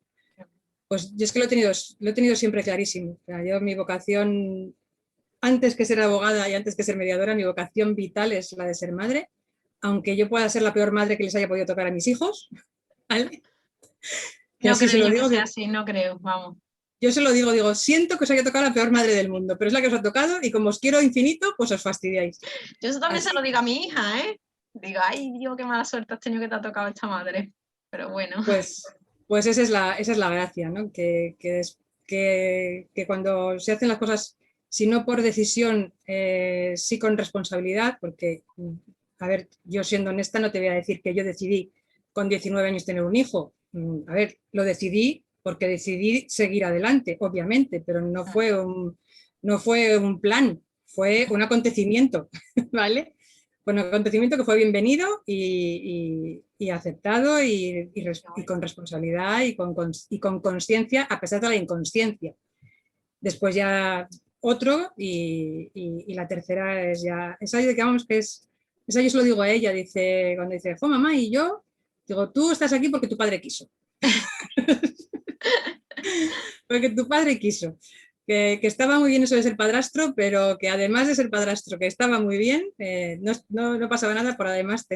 Speaker 1: Pues yo es que lo he tenido siempre clarísimo. O sea, yo mi vocación, antes que ser abogada y antes que ser mediadora, mi vocación vital es la de ser madre, aunque yo pueda ser la peor madre que les haya podido tocar a mis hijos, ¿vale? Que
Speaker 2: No
Speaker 1: así se
Speaker 2: creo
Speaker 1: lo
Speaker 2: yo que
Speaker 1: digo,
Speaker 2: sea así, no creo, vamos.
Speaker 1: yo se lo digo, siento que os haya tocado la peor madre del mundo, pero es la que os ha tocado y como os quiero infinito, pues os fastidiáis.
Speaker 2: Yo eso también se lo
Speaker 1: Así,
Speaker 2: digo a mi hija, ¿eh? Digo, ay, Dios, qué mala suerte has tenido que te ha tocado esta madre. Pero bueno,
Speaker 1: pues, pues esa es la gracia, ¿no? Que cuando se hacen las cosas, si no por decisión, sí con responsabilidad, porque, a ver, yo siendo honesta no te voy a decir que yo decidí con 19 años tener un hijo. A ver, lo decidí porque decidí seguir adelante, obviamente, pero no fue un plan, fue un acontecimiento, ¿vale? Fue un acontecimiento que fue bienvenido y aceptado y con responsabilidad y con conciencia, a pesar de la inconsciencia. Después ya otro y la tercera es ya, esa digamos que es, esa yo se lo digo a ella, dice, cuando dice, jo mamá, y yo, digo, tú estás aquí porque tu padre quiso. Porque tu padre quiso. Que estaba muy bien eso de ser padrastro, pero que además de ser padrastro, que estaba muy bien, no pasaba nada por además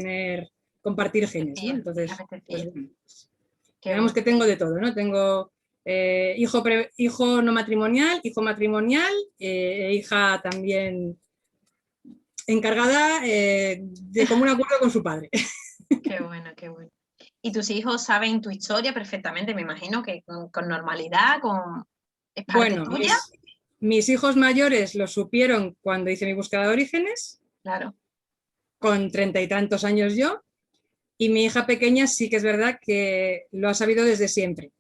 Speaker 1: compartir genes, ¿no?
Speaker 2: te
Speaker 1: Entonces,
Speaker 2: apetecía.
Speaker 1: pues,
Speaker 2: Qué
Speaker 1: digamos
Speaker 2: bueno.
Speaker 1: que tengo de todo, ¿no? Tengo hijo no matrimonial, hijo matrimonial, hija también encargada de común acuerdo con su padre.
Speaker 2: Qué bueno, qué bueno. Y tus hijos saben tu historia perfectamente, me imagino que con normalidad, es parte
Speaker 1: Bueno,
Speaker 2: tuya,
Speaker 1: mis hijos mayores lo supieron cuando hice mi búsqueda de orígenes.
Speaker 2: claro.
Speaker 1: con 30 y tantos años yo, y mi hija pequeña sí que es verdad que lo ha sabido desde siempre.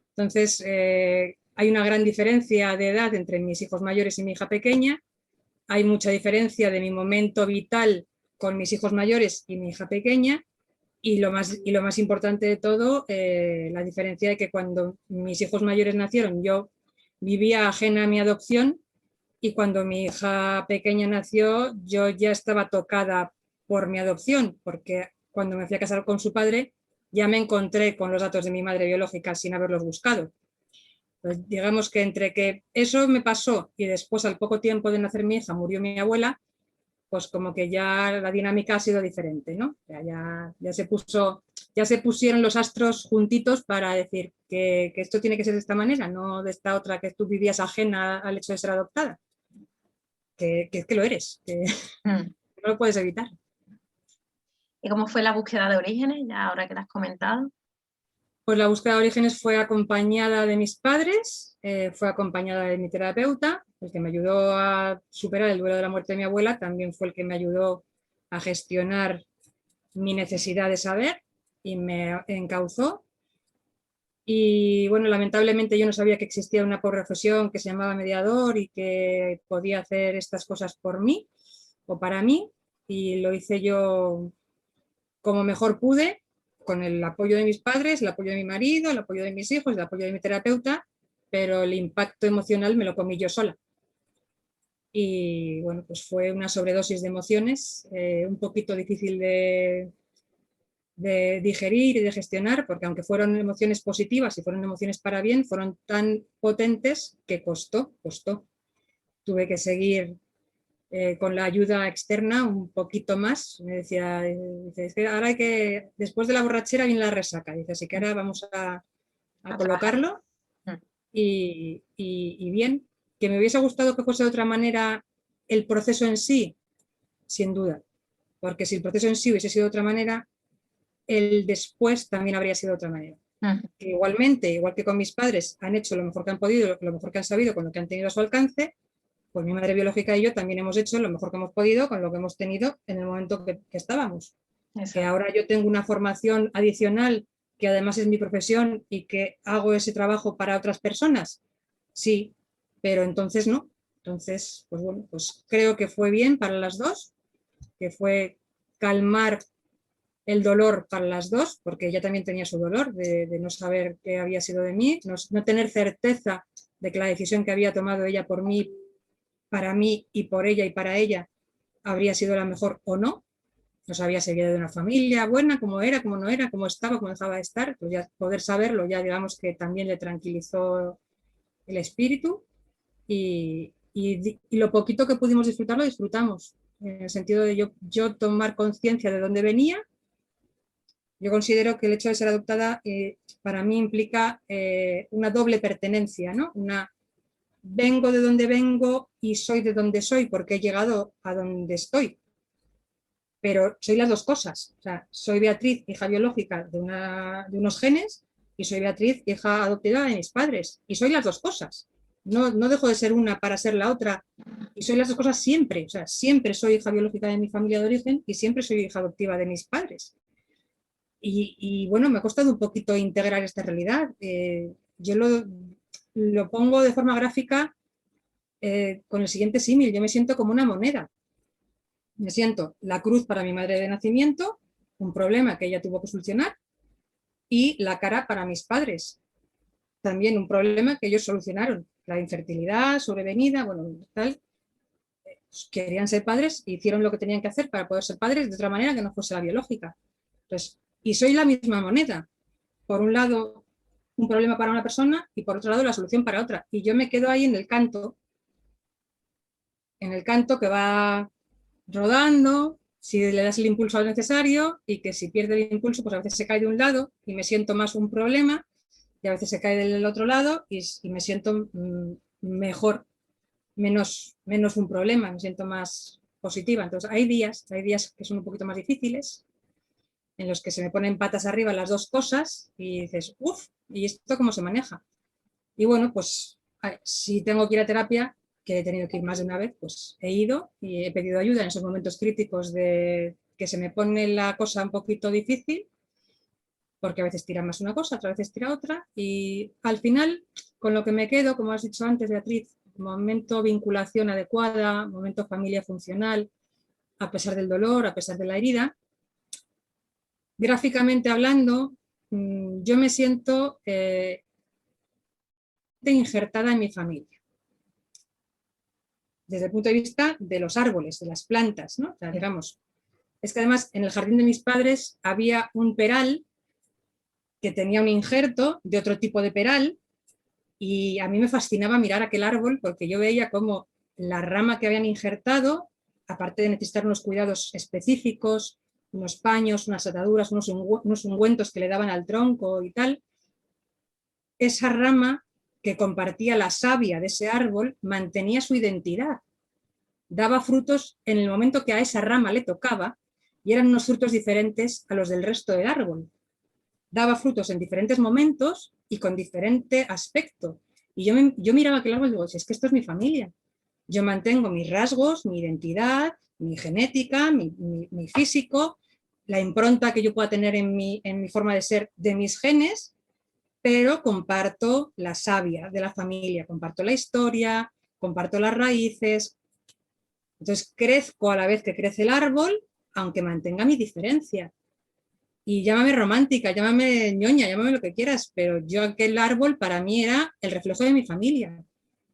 Speaker 1: Entonces, hay una gran diferencia de edad entre mis hijos mayores y mi hija pequeña, hay mucha diferencia de mi momento vital con mis hijos mayores y mi hija pequeña, y lo más importante de todo, la diferencia de que cuando mis hijos mayores nacieron yo vivía ajena a mi adopción, y cuando mi hija pequeña nació yo ya estaba tocada por mi adopción, porque cuando me fui a casar con su padre ya me encontré con los datos de mi madre biológica sin haberlos buscado. Pues digamos que entre que eso me pasó y después al poco tiempo de nacer mi hija murió mi abuela, pues como que ya la dinámica ha sido diferente, ¿no? Ya se pusieron los astros juntitos para decir que esto tiene que ser de esta manera, no de esta otra que tú vivías ajena al hecho de ser adoptada, que lo eres, que no lo puedes evitar.
Speaker 2: ¿Y cómo fue la búsqueda de orígenes, ya ahora que lo has comentado?
Speaker 1: Pues la búsqueda de orígenes fue acompañada de mis padres, fue acompañada de mi terapeuta, el que me ayudó a superar el duelo de la muerte de mi abuela, también fue el que me ayudó a gestionar mi necesidad de saber y me encauzó. Y bueno, lamentablemente yo no sabía que existía una profesión que se llamaba mediador y que podía hacer estas cosas por mí o para mí, y lo hice yo como mejor pude, con el apoyo de mis padres, el apoyo de mi marido, el apoyo de mis hijos, el apoyo de mi terapeuta, pero el impacto emocional me lo comí yo sola. Y bueno, pues fue una sobredosis de emociones, un poquito difícil de digerir y de gestionar, porque aunque fueron emociones positivas y fueron emociones para bien, fueron tan potentes que costó. Tuve que seguir con la ayuda externa un poquito más. Me decía, dice, es que ahora hay que, después de la borrachera viene la resaca, dice, así que ahora vamos a colocarlo y bien, que me hubiese gustado que fuese de otra manera el proceso en sí, sin duda, porque si el proceso en sí hubiese sido de otra manera, el después también habría sido de otra manera. Que igualmente, igual que con mis padres, han hecho lo mejor que han podido, lo mejor que han sabido, con lo que han tenido a su alcance, pues mi madre biológica y yo también hemos hecho lo mejor que hemos podido con lo que hemos tenido en el momento que estábamos. Exacto. Que ahora yo tengo una formación adicional, que además es mi profesión y que hago ese trabajo para otras personas, sí, pero entonces no. Entonces, pues bueno, pues creo que fue bien para las dos, que fue calmar el dolor para las dos, porque ella también tenía su dolor de no saber qué había sido de mí, no tener certeza de que la decisión que había tomado ella por mí, para mí y por ella y para ella, habría sido la mejor o no. No sabía si había de una familia buena, cómo era, cómo no era, cómo estaba, cómo dejaba de estar. Pues ya poder saberlo, ya digamos que también le tranquilizó el espíritu, y lo poquito que pudimos disfrutar lo disfrutamos, en el sentido de yo tomar conciencia de dónde venía. Yo considero que el hecho de ser adoptada para mí implica una doble pertenencia, ¿no? Vengo de donde vengo y soy de donde soy porque he llegado a donde estoy, pero soy las dos cosas. O sea, soy Beatriz, hija biológica de unos genes, y soy Beatriz, hija adoptiva de mis padres, y soy las dos cosas. No dejo de ser una para ser la otra, y soy las dos cosas siempre. O sea, siempre soy hija biológica de mi familia de origen y siempre soy hija adoptiva de mis padres. Y bueno, me ha costado un poquito integrar esta realidad. Yo lo pongo de forma gráfica con el siguiente símil. Yo me siento como una moneda. Me siento la cruz para mi madre de nacimiento, un problema que ella tuvo que solucionar, y la cara para mis padres, también un problema que ellos solucionaron. La infertilidad sobrevenida, bueno, tal. Querían ser padres e hicieron lo que tenían que hacer para poder ser padres de otra manera que no fuese la biológica. Entonces, y soy la misma moneda. Por un lado, un problema para una persona, y por otro lado, la solución para otra. Y yo me quedo ahí en el canto que va rodando, si le das el impulso necesario, y que si pierde el impulso, pues a veces se cae de un lado y me siento más un problema, y a veces se cae del otro lado y me siento mejor, menos un problema, me siento más positiva. Entonces hay días que son un poquito más difíciles, en los que se me ponen patas arriba las dos cosas y dices, uff, ¿y esto cómo se maneja? Y bueno, pues si tengo que ir a terapia, que he tenido que ir más de una vez, pues he ido y he pedido ayuda en esos momentos críticos de que se me pone la cosa un poquito difícil, porque a veces tira más una cosa, otras veces tira otra, y al final, con lo que me quedo, como has dicho antes, Beatriz, momento vinculación adecuada, momento familia funcional, a pesar del dolor, a pesar de la herida. Gráficamente hablando, yo me siento injertada en mi familia, desde el punto de vista de los árboles, de las plantas, ¿no? O sea, digamos, es que además en el jardín de mis padres había un peral que tenía un injerto de otro tipo de peral y a mí me fascinaba mirar aquel árbol porque yo veía cómo la rama que habían injertado, aparte de necesitar unos cuidados específicos, unos paños, unas ataduras, unos ungüentos que le daban al tronco y tal, esa rama que compartía la savia de ese árbol mantenía su identidad, daba frutos en el momento que a esa rama le tocaba y eran unos frutos diferentes a los del resto del árbol. Daba frutos en diferentes momentos y con diferente aspecto. Y yo miraba aquel árbol y digo, si es que esto es mi familia. Yo mantengo mis rasgos, mi identidad, mi genética, mi físico, la impronta que yo pueda tener en mi forma de ser de mis genes, pero comparto la savia de la familia, comparto la historia, comparto las raíces. Entonces crezco a la vez que crece el árbol, aunque mantenga mi diferencia. Y llámame romántica, llámame ñoña, llámame lo que quieras, pero yo aquel árbol para mí era el reflejo de mi familia.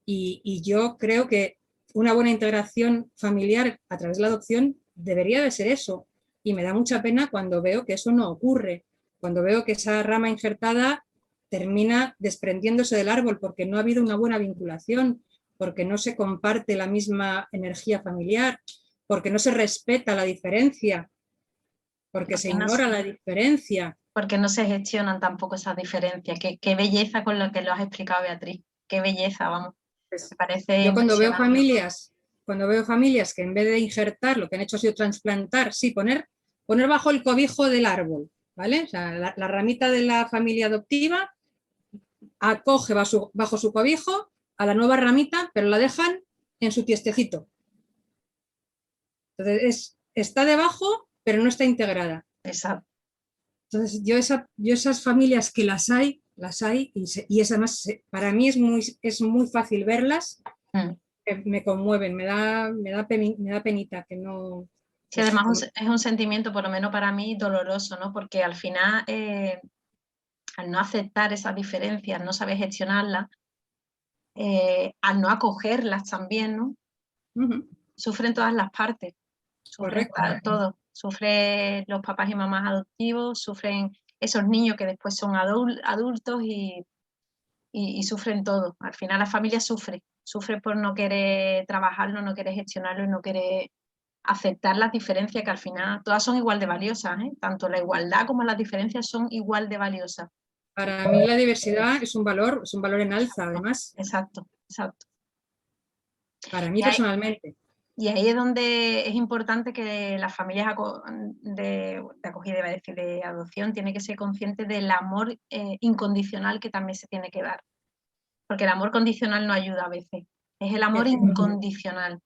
Speaker 1: Y yo creo que una buena integración familiar a través de la adopción debería de ser eso. Y me da mucha pena cuando veo que eso no ocurre, cuando veo que esa rama injertada termina desprendiéndose del árbol porque no ha habido una buena vinculación, porque no se comparte la misma energía familiar, porque no se respeta la diferencia, porque se ignora la diferencia.
Speaker 2: Porque no se gestionan tampoco esas diferencias. Qué belleza con lo que lo has explicado, Beatriz. Qué belleza, vamos.
Speaker 1: Pues,
Speaker 2: Me parece
Speaker 1: yo cuando veo familias que en vez de injertar lo que han hecho ha sido trasplantar, sí, poner bajo el cobijo del árbol, ¿vale? O sea, la ramita de la familia adoptiva acoge bajo su cobijo a la nueva ramita, pero la dejan en su tiestecito. Entonces, está debajo, pero no está integrada.
Speaker 2: Exacto.
Speaker 1: Entonces, yo esas familias que las hay, y además para mí es muy fácil verlas, me conmueven, me da penita que no...
Speaker 2: Sí, además es un sentimiento, por lo menos para mí, doloroso, ¿no? Porque al final, al no aceptar esas diferencias, no saber gestionarlas, al no acogerlas también, ¿no? Sufren todas las partes, sufren todos. Sufren los papás y mamás adoptivos, sufren esos niños que después son adultos y sufren todo. Al final la familia sufre por no querer trabajarlo, no querer gestionarlo y no querer aceptar las diferencias, que al final todas son igual de valiosas, ¿eh? Tanto la igualdad como las diferencias son igual de valiosas.
Speaker 1: Para mí la diversidad es un valor en alza, además.
Speaker 2: Exacto, exacto.
Speaker 1: Para mí personalmente.
Speaker 2: Y ahí es donde es importante que las familias de acogida, iba a decir, de adopción, tienen que ser conscientes del amor incondicional que también se tiene que dar. Porque el amor condicional no ayuda a veces. Es el amor incondicional.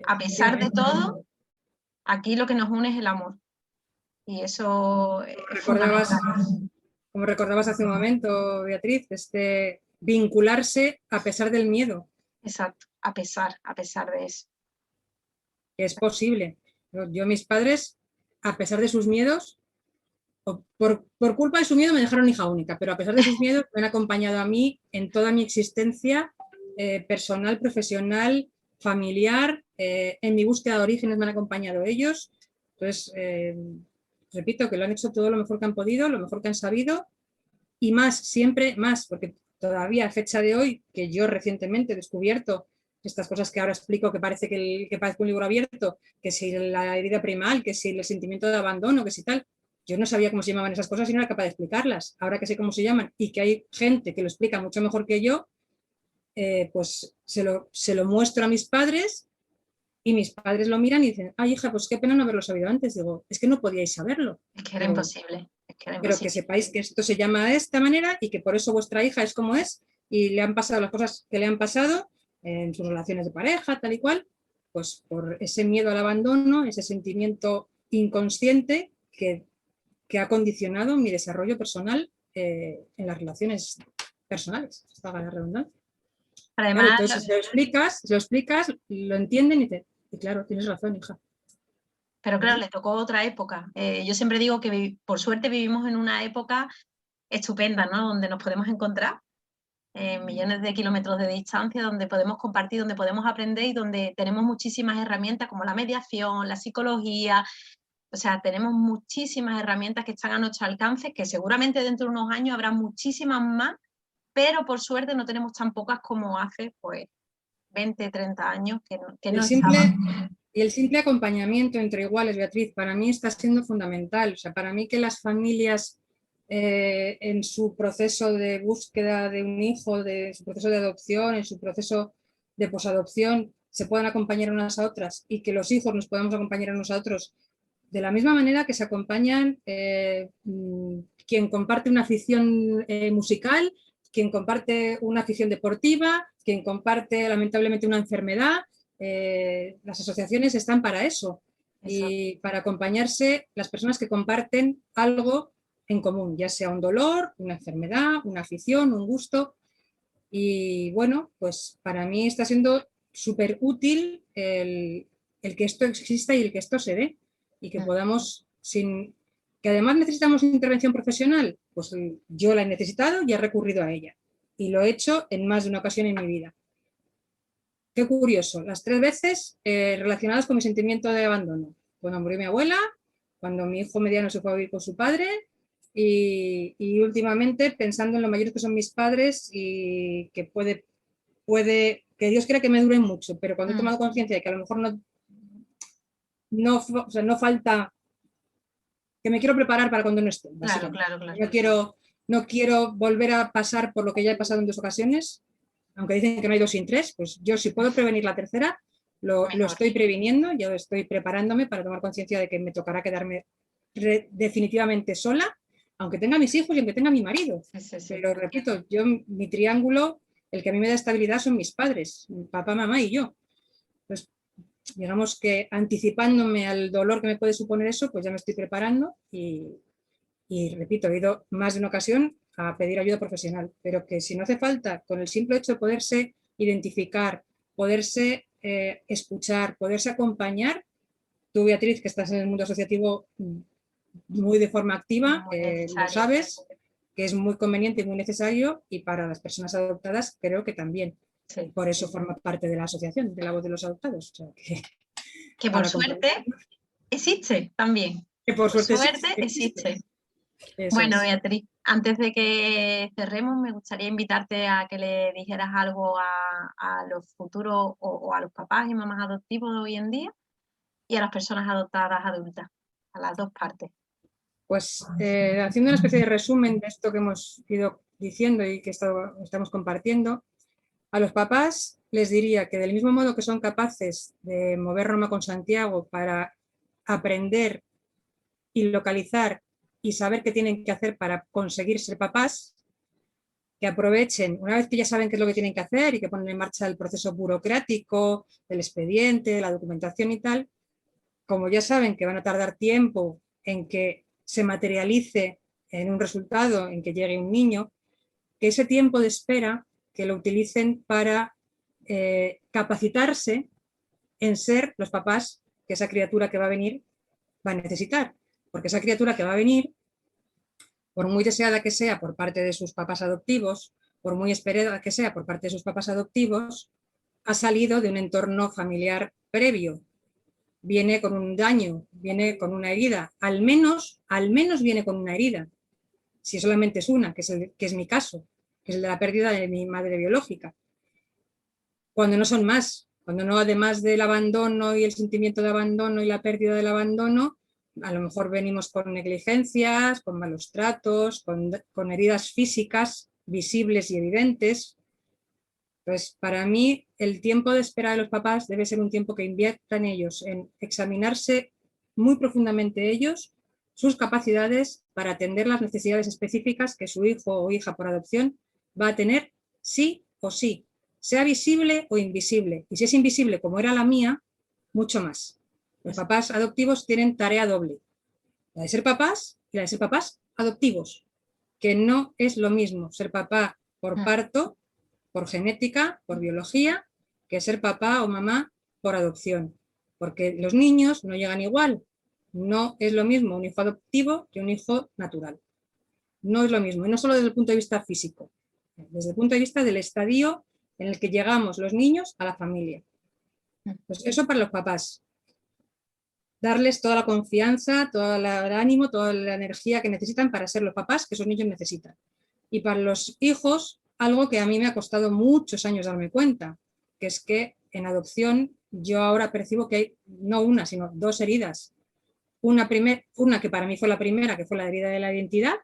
Speaker 2: A pesar de todo, aquí lo que nos une es el amor. Y eso es
Speaker 1: como recordabas hace un momento, Beatriz, vincularse a pesar del miedo.
Speaker 2: Exacto, a pesar de eso.
Speaker 1: Que es posible. Yo, mis padres, a pesar de sus miedos, por culpa de su miedo me dejaron hija única, pero a pesar de sus miedos me han acompañado a mí en toda mi existencia personal, profesional, familiar, en mi búsqueda de orígenes me han acompañado ellos. Entonces, repito que lo han hecho todo lo mejor que han podido, lo mejor que han sabido y más, siempre más, porque todavía a fecha de hoy, que yo recientemente he descubierto estas cosas que ahora explico, que parece que parece un libro abierto, que si la herida primal, que si el sentimiento de abandono, que si tal, yo no sabía cómo se llamaban esas cosas y no era capaz de explicarlas. Ahora que sé cómo se llaman y que hay gente que lo explica mucho mejor que yo, pues se lo muestro a mis padres y mis padres lo miran y dicen, ay hija, pues qué pena no haberlo sabido antes. Digo, es que no podíais saberlo.
Speaker 2: Es que era imposible.
Speaker 1: Pero que sepáis que esto se llama de esta manera y que por eso vuestra hija es como es y le han pasado las cosas que le han pasado en sus relaciones de pareja, tal y cual, pues por ese miedo al abandono, ese sentimiento inconsciente que ha condicionado mi desarrollo personal en las relaciones personales, valga la redundancia. Claro,
Speaker 2: Además,
Speaker 1: entonces, si lo explicas, lo entienden y claro, tienes razón, hija.
Speaker 2: pero claro, le tocó otra época. Yo siempre digo que por suerte vivimos en una época estupenda, ¿no? Donde nos podemos encontrar millones de kilómetros de distancia, donde podemos compartir, donde podemos aprender y donde tenemos muchísimas herramientas como la mediación, la psicología. O sea, tenemos muchísimas herramientas que están a nuestro alcance, que seguramente dentro de unos años habrá muchísimas más, pero por suerte no tenemos tan pocas como hace pues 20, 30 años que no estaban.
Speaker 1: Y el simple acompañamiento entre iguales, Beatriz, para mí está siendo fundamental. O sea, para mí que las familias en su proceso de búsqueda de un hijo, de su proceso de adopción, en su proceso de posadopción, se puedan acompañar unas a otras y que los hijos nos podamos acompañar unos a otros de la misma manera que se acompañan quien comparte una afición musical, quien comparte una afición deportiva, quien comparte lamentablemente una enfermedad. Las asociaciones están para eso y para acompañarse las personas que comparten algo en común, ya sea un dolor, una enfermedad, una afición, un gusto. Y bueno, pues para mí está siendo súper útil el que esto exista y el que esto se dé y que podamos, que además necesitamos intervención profesional, pues yo la he necesitado y he recurrido a ella y lo he hecho en más de una ocasión en mi vida. Qué curioso, las 3 veces relacionadas con mi sentimiento de abandono. Cuando murió mi abuela, cuando mi hijo mediano se fue a vivir con su padre y últimamente pensando en lo mayores que son mis padres y que puede, que Dios quiera que me duren mucho, pero cuando he tomado conciencia de que a lo mejor o sea, no falta, que me quiero preparar para cuando no esté.
Speaker 2: Claro.
Speaker 1: No quiero volver a pasar por lo que ya he pasado en 2 ocasiones, aunque dicen que no hay 2 sin 3, pues yo si puedo prevenir la tercera, lo estoy previniendo, yo estoy preparándome para tomar conciencia de que me tocará quedarme definitivamente sola, aunque tenga mis hijos y aunque tenga mi marido. Sí. Pero repito, mi triángulo, el que a mí me da estabilidad son mis padres, papá, mamá y yo. Pues digamos que anticipándome al dolor que me puede suponer eso, pues ya me estoy preparando y repito, he ido más de una ocasión a pedir ayuda profesional, pero que si no hace falta, con el simple hecho de poderse identificar, poderse escuchar, poderse acompañar, tú, Beatriz, que estás en el mundo asociativo muy de forma activa, lo sabes, que es muy conveniente y muy necesario, y para las personas adoptadas creo que también. Sí. Por eso forma parte de la asociación, de la voz de los adoptados. O sea,
Speaker 2: que por suerte existe también.
Speaker 1: Que por suerte
Speaker 2: existe. Bueno, Beatriz, antes de que cerremos, me gustaría invitarte a que le dijeras algo a los futuros o a los papás y mamás adoptivos de hoy en día y a las personas adoptadas adultas, a las dos partes.
Speaker 1: Pues haciendo una especie de resumen de esto que hemos ido diciendo y que estamos compartiendo, a los papás les diría que del mismo modo que son capaces de mover Roma con Santiago para aprender y localizar y saber qué tienen que hacer para conseguir ser papás, que aprovechen, una vez que ya saben qué es lo que tienen que hacer y que ponen en marcha el proceso burocrático, el expediente, la documentación y tal, como ya saben que van a tardar tiempo en que se materialice en un resultado, en que llegue un niño, que ese tiempo de espera que lo utilicen para capacitarse en ser los papás que esa criatura que va a venir va a necesitar. Porque esa criatura que va a venir, por muy deseada que sea por parte de sus papás adoptivos, por muy esperada que sea por parte de sus papás adoptivos, ha salido de un entorno familiar previo. Viene con un daño, viene con una herida, al menos viene con una herida, si solamente es una, que es mi caso, que es el de la pérdida de mi madre biológica. Cuando no son más, cuando no, además del abandono y el sentimiento de abandono y la pérdida del abandono, a lo mejor venimos con negligencias, con malos tratos, con heridas físicas visibles y evidentes. Pues para mí el tiempo de espera de los papás debe ser un tiempo que inviertan ellos en examinarse muy profundamente ellos, sus capacidades para atender las necesidades específicas que su hijo o hija por adopción va a tener sí o sí. sea visible o invisible. Y si es invisible, como era la mía, mucho más. Los papás adoptivos tienen tarea doble, la de ser papás y la de ser papás adoptivos, que no es lo mismo ser papá por parto, por genética, por biología, que ser papá o mamá por adopción, porque los niños no llegan igual. No es lo mismo un hijo adoptivo que un hijo natural. No es lo mismo, y no solo desde el punto de vista físico, desde el punto de vista del estadio en el que llegamos los niños a la familia. Pues eso para los papás. Darles toda la confianza, todo el ánimo, toda la energía que necesitan para ser los papás que esos niños necesitan. Y para los hijos, algo que a mí me ha costado muchos años darme cuenta, que es que en adopción yo ahora percibo que hay no una, sino dos heridas. Una que para mí fue la primera, que fue la herida de la identidad,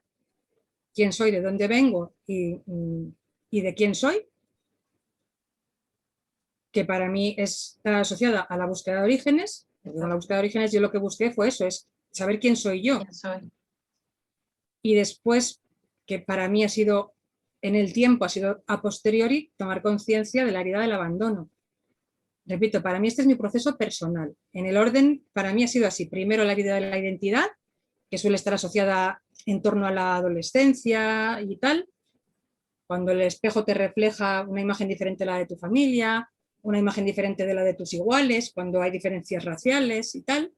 Speaker 1: quién soy, de dónde vengo y de quién soy, que para mí está asociada a la búsqueda de orígenes. En la búsqueda de orígenes yo lo que busqué fue eso, es saber quién soy yo.
Speaker 2: ¿Quién soy?
Speaker 1: Y después, que para mí ha sido, en el tiempo, ha sido a posteriori, tomar conciencia de la herida del abandono. Repito, para mí este es mi proceso personal. En el orden, para mí ha sido así. Primero la herida de la identidad, que suele estar asociada en torno a la adolescencia y tal, cuando el espejo te refleja una imagen diferente a la de tu familia, una imagen diferente de la de tus iguales, cuando hay diferencias raciales y tal.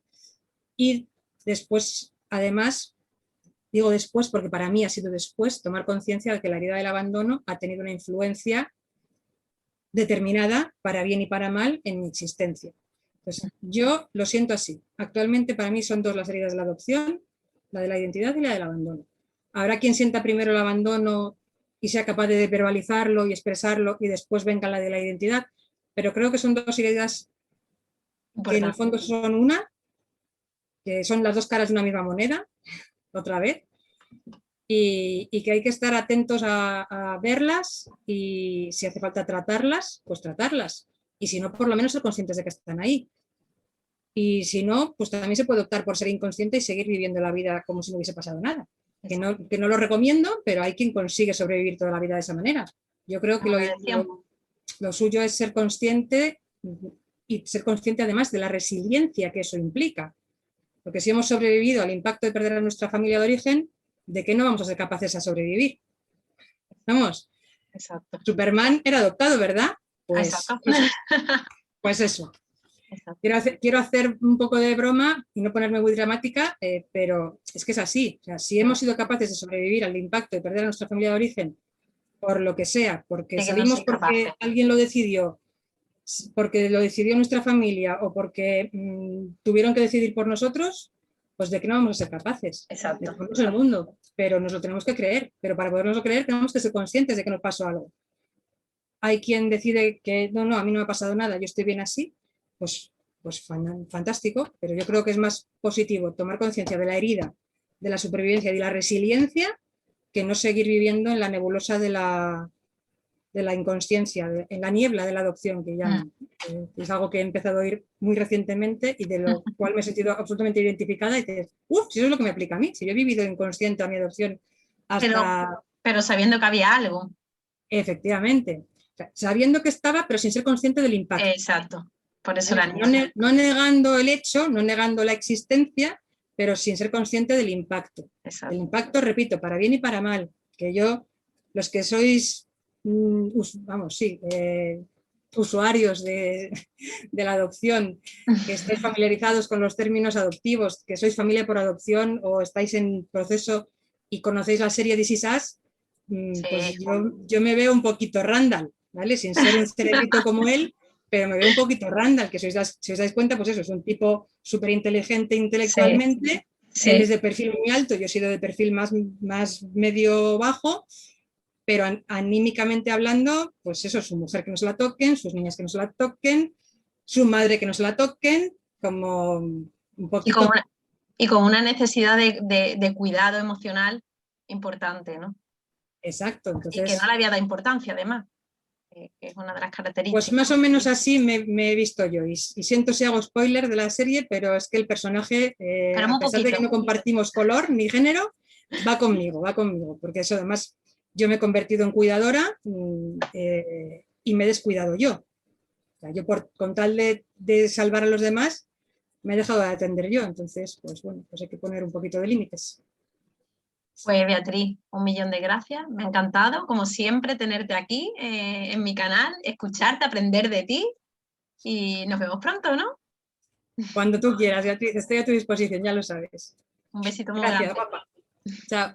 Speaker 1: Y después, además, digo después porque para mí ha sido después, tomar conciencia de que la herida del abandono ha tenido una influencia determinada, para bien y para mal, en mi existencia. Pues yo lo siento así. Actualmente para mí son dos las heridas de la adopción, la de la identidad y la del abandono. Habrá quien sienta primero el abandono y sea capaz de verbalizarlo y expresarlo y después venga la de la identidad, pero creo que son dos heridas que en el fondo son una, que son las dos caras de una misma moneda, otra vez, y que hay que estar atentos a verlas y si hace falta tratarlas, pues tratarlas. Y si no, por lo menos ser conscientes de que están ahí. Y si no, pues también se puede optar por ser inconsciente y seguir viviendo la vida como si no hubiese pasado nada. Que no lo recomiendo, pero hay quien consigue sobrevivir toda la vida de esa manera. Yo creo que lo suyo es ser consciente y ser consciente además de la resiliencia que eso implica. Porque si hemos sobrevivido al impacto de perder a nuestra familia de origen, ¿de qué no vamos a ser capaces de sobrevivir? Vamos.
Speaker 2: Exacto.
Speaker 1: Superman era adoptado, ¿verdad? Pues,
Speaker 2: exacto.
Speaker 1: Pues eso. Quiero hacer un poco de broma y no ponerme muy dramática, pero es que es así. O sea, si hemos sido capaces de sobrevivir al impacto de perder a nuestra familia de origen, por lo que sea, porque salimos porque alguien lo decidió, porque lo decidió nuestra familia o porque tuvieron que decidir por nosotros, pues de qué no vamos a ser capaces.
Speaker 2: Exacto.
Speaker 1: De comernos el mundo, pero nos lo tenemos que creer. Pero para podernos creer tenemos que ser conscientes de que nos pasó algo. Hay quien decide que no, a mí no me ha pasado nada, yo estoy bien así, pues fantástico, pero yo creo que es más positivo tomar conciencia de la herida, de la supervivencia y de la resiliencia que no seguir viviendo en la nebulosa de la inconsciencia, en la niebla de la adopción, que ya es algo que he empezado a oír muy recientemente y de lo cual me he sentido absolutamente identificada y dices, si eso es lo que me aplica a mí, si yo he vivido inconsciente a mi adopción hasta...
Speaker 2: Pero sabiendo que había algo.
Speaker 1: Efectivamente, sabiendo que estaba, pero sin ser consciente del impacto.
Speaker 2: Exacto, por eso
Speaker 1: no negando el hecho, no negando la existencia, pero sin ser consciente del impacto.
Speaker 2: Exacto.
Speaker 1: El impacto, repito, para bien y para mal, que los que sois usuarios de la adopción, que estáis familiarizados con los términos adoptivos, que sois familia por adopción o estáis en proceso y conocéis la serie This Is Us, pues yo me veo un poquito Randall, ¿vale? Sin ser un cerebrito como él, pero me veo un poquito Randall, que si os dais cuenta, pues eso, es un tipo súper inteligente intelectualmente, él es de perfil muy alto, yo he sido de perfil más medio bajo, pero anímicamente hablando, pues eso, su mujer que no se la toquen, sus niñas que no se la toquen, su madre que no se la toquen, como un poquito...
Speaker 2: Y con una necesidad de cuidado emocional importante, ¿no?
Speaker 1: Exacto. Entonces,
Speaker 2: y que no le había dado importancia, además, que es una de las características.
Speaker 1: Pues más o menos así me he visto yo, y siento si hago spoiler de la serie, pero es que el personaje, a pesar de que no compartimos color ni género, va conmigo, porque eso además... Yo me he convertido en cuidadora y me he descuidado yo. O sea, yo con tal de salvar a los demás, me he dejado de atender yo. Entonces, pues bueno, pues hay que poner un poquito de límites.
Speaker 2: Pues Beatriz, 1.000.000 de gracias. Me ha encantado, como siempre, tenerte aquí en mi canal, escucharte, aprender de ti y nos vemos pronto, ¿no?
Speaker 1: Cuando tú quieras, Beatriz, estoy a tu disposición, ya lo sabes.
Speaker 2: Un besito muy
Speaker 1: Gracias,
Speaker 2: grande.
Speaker 1: papá. Chao.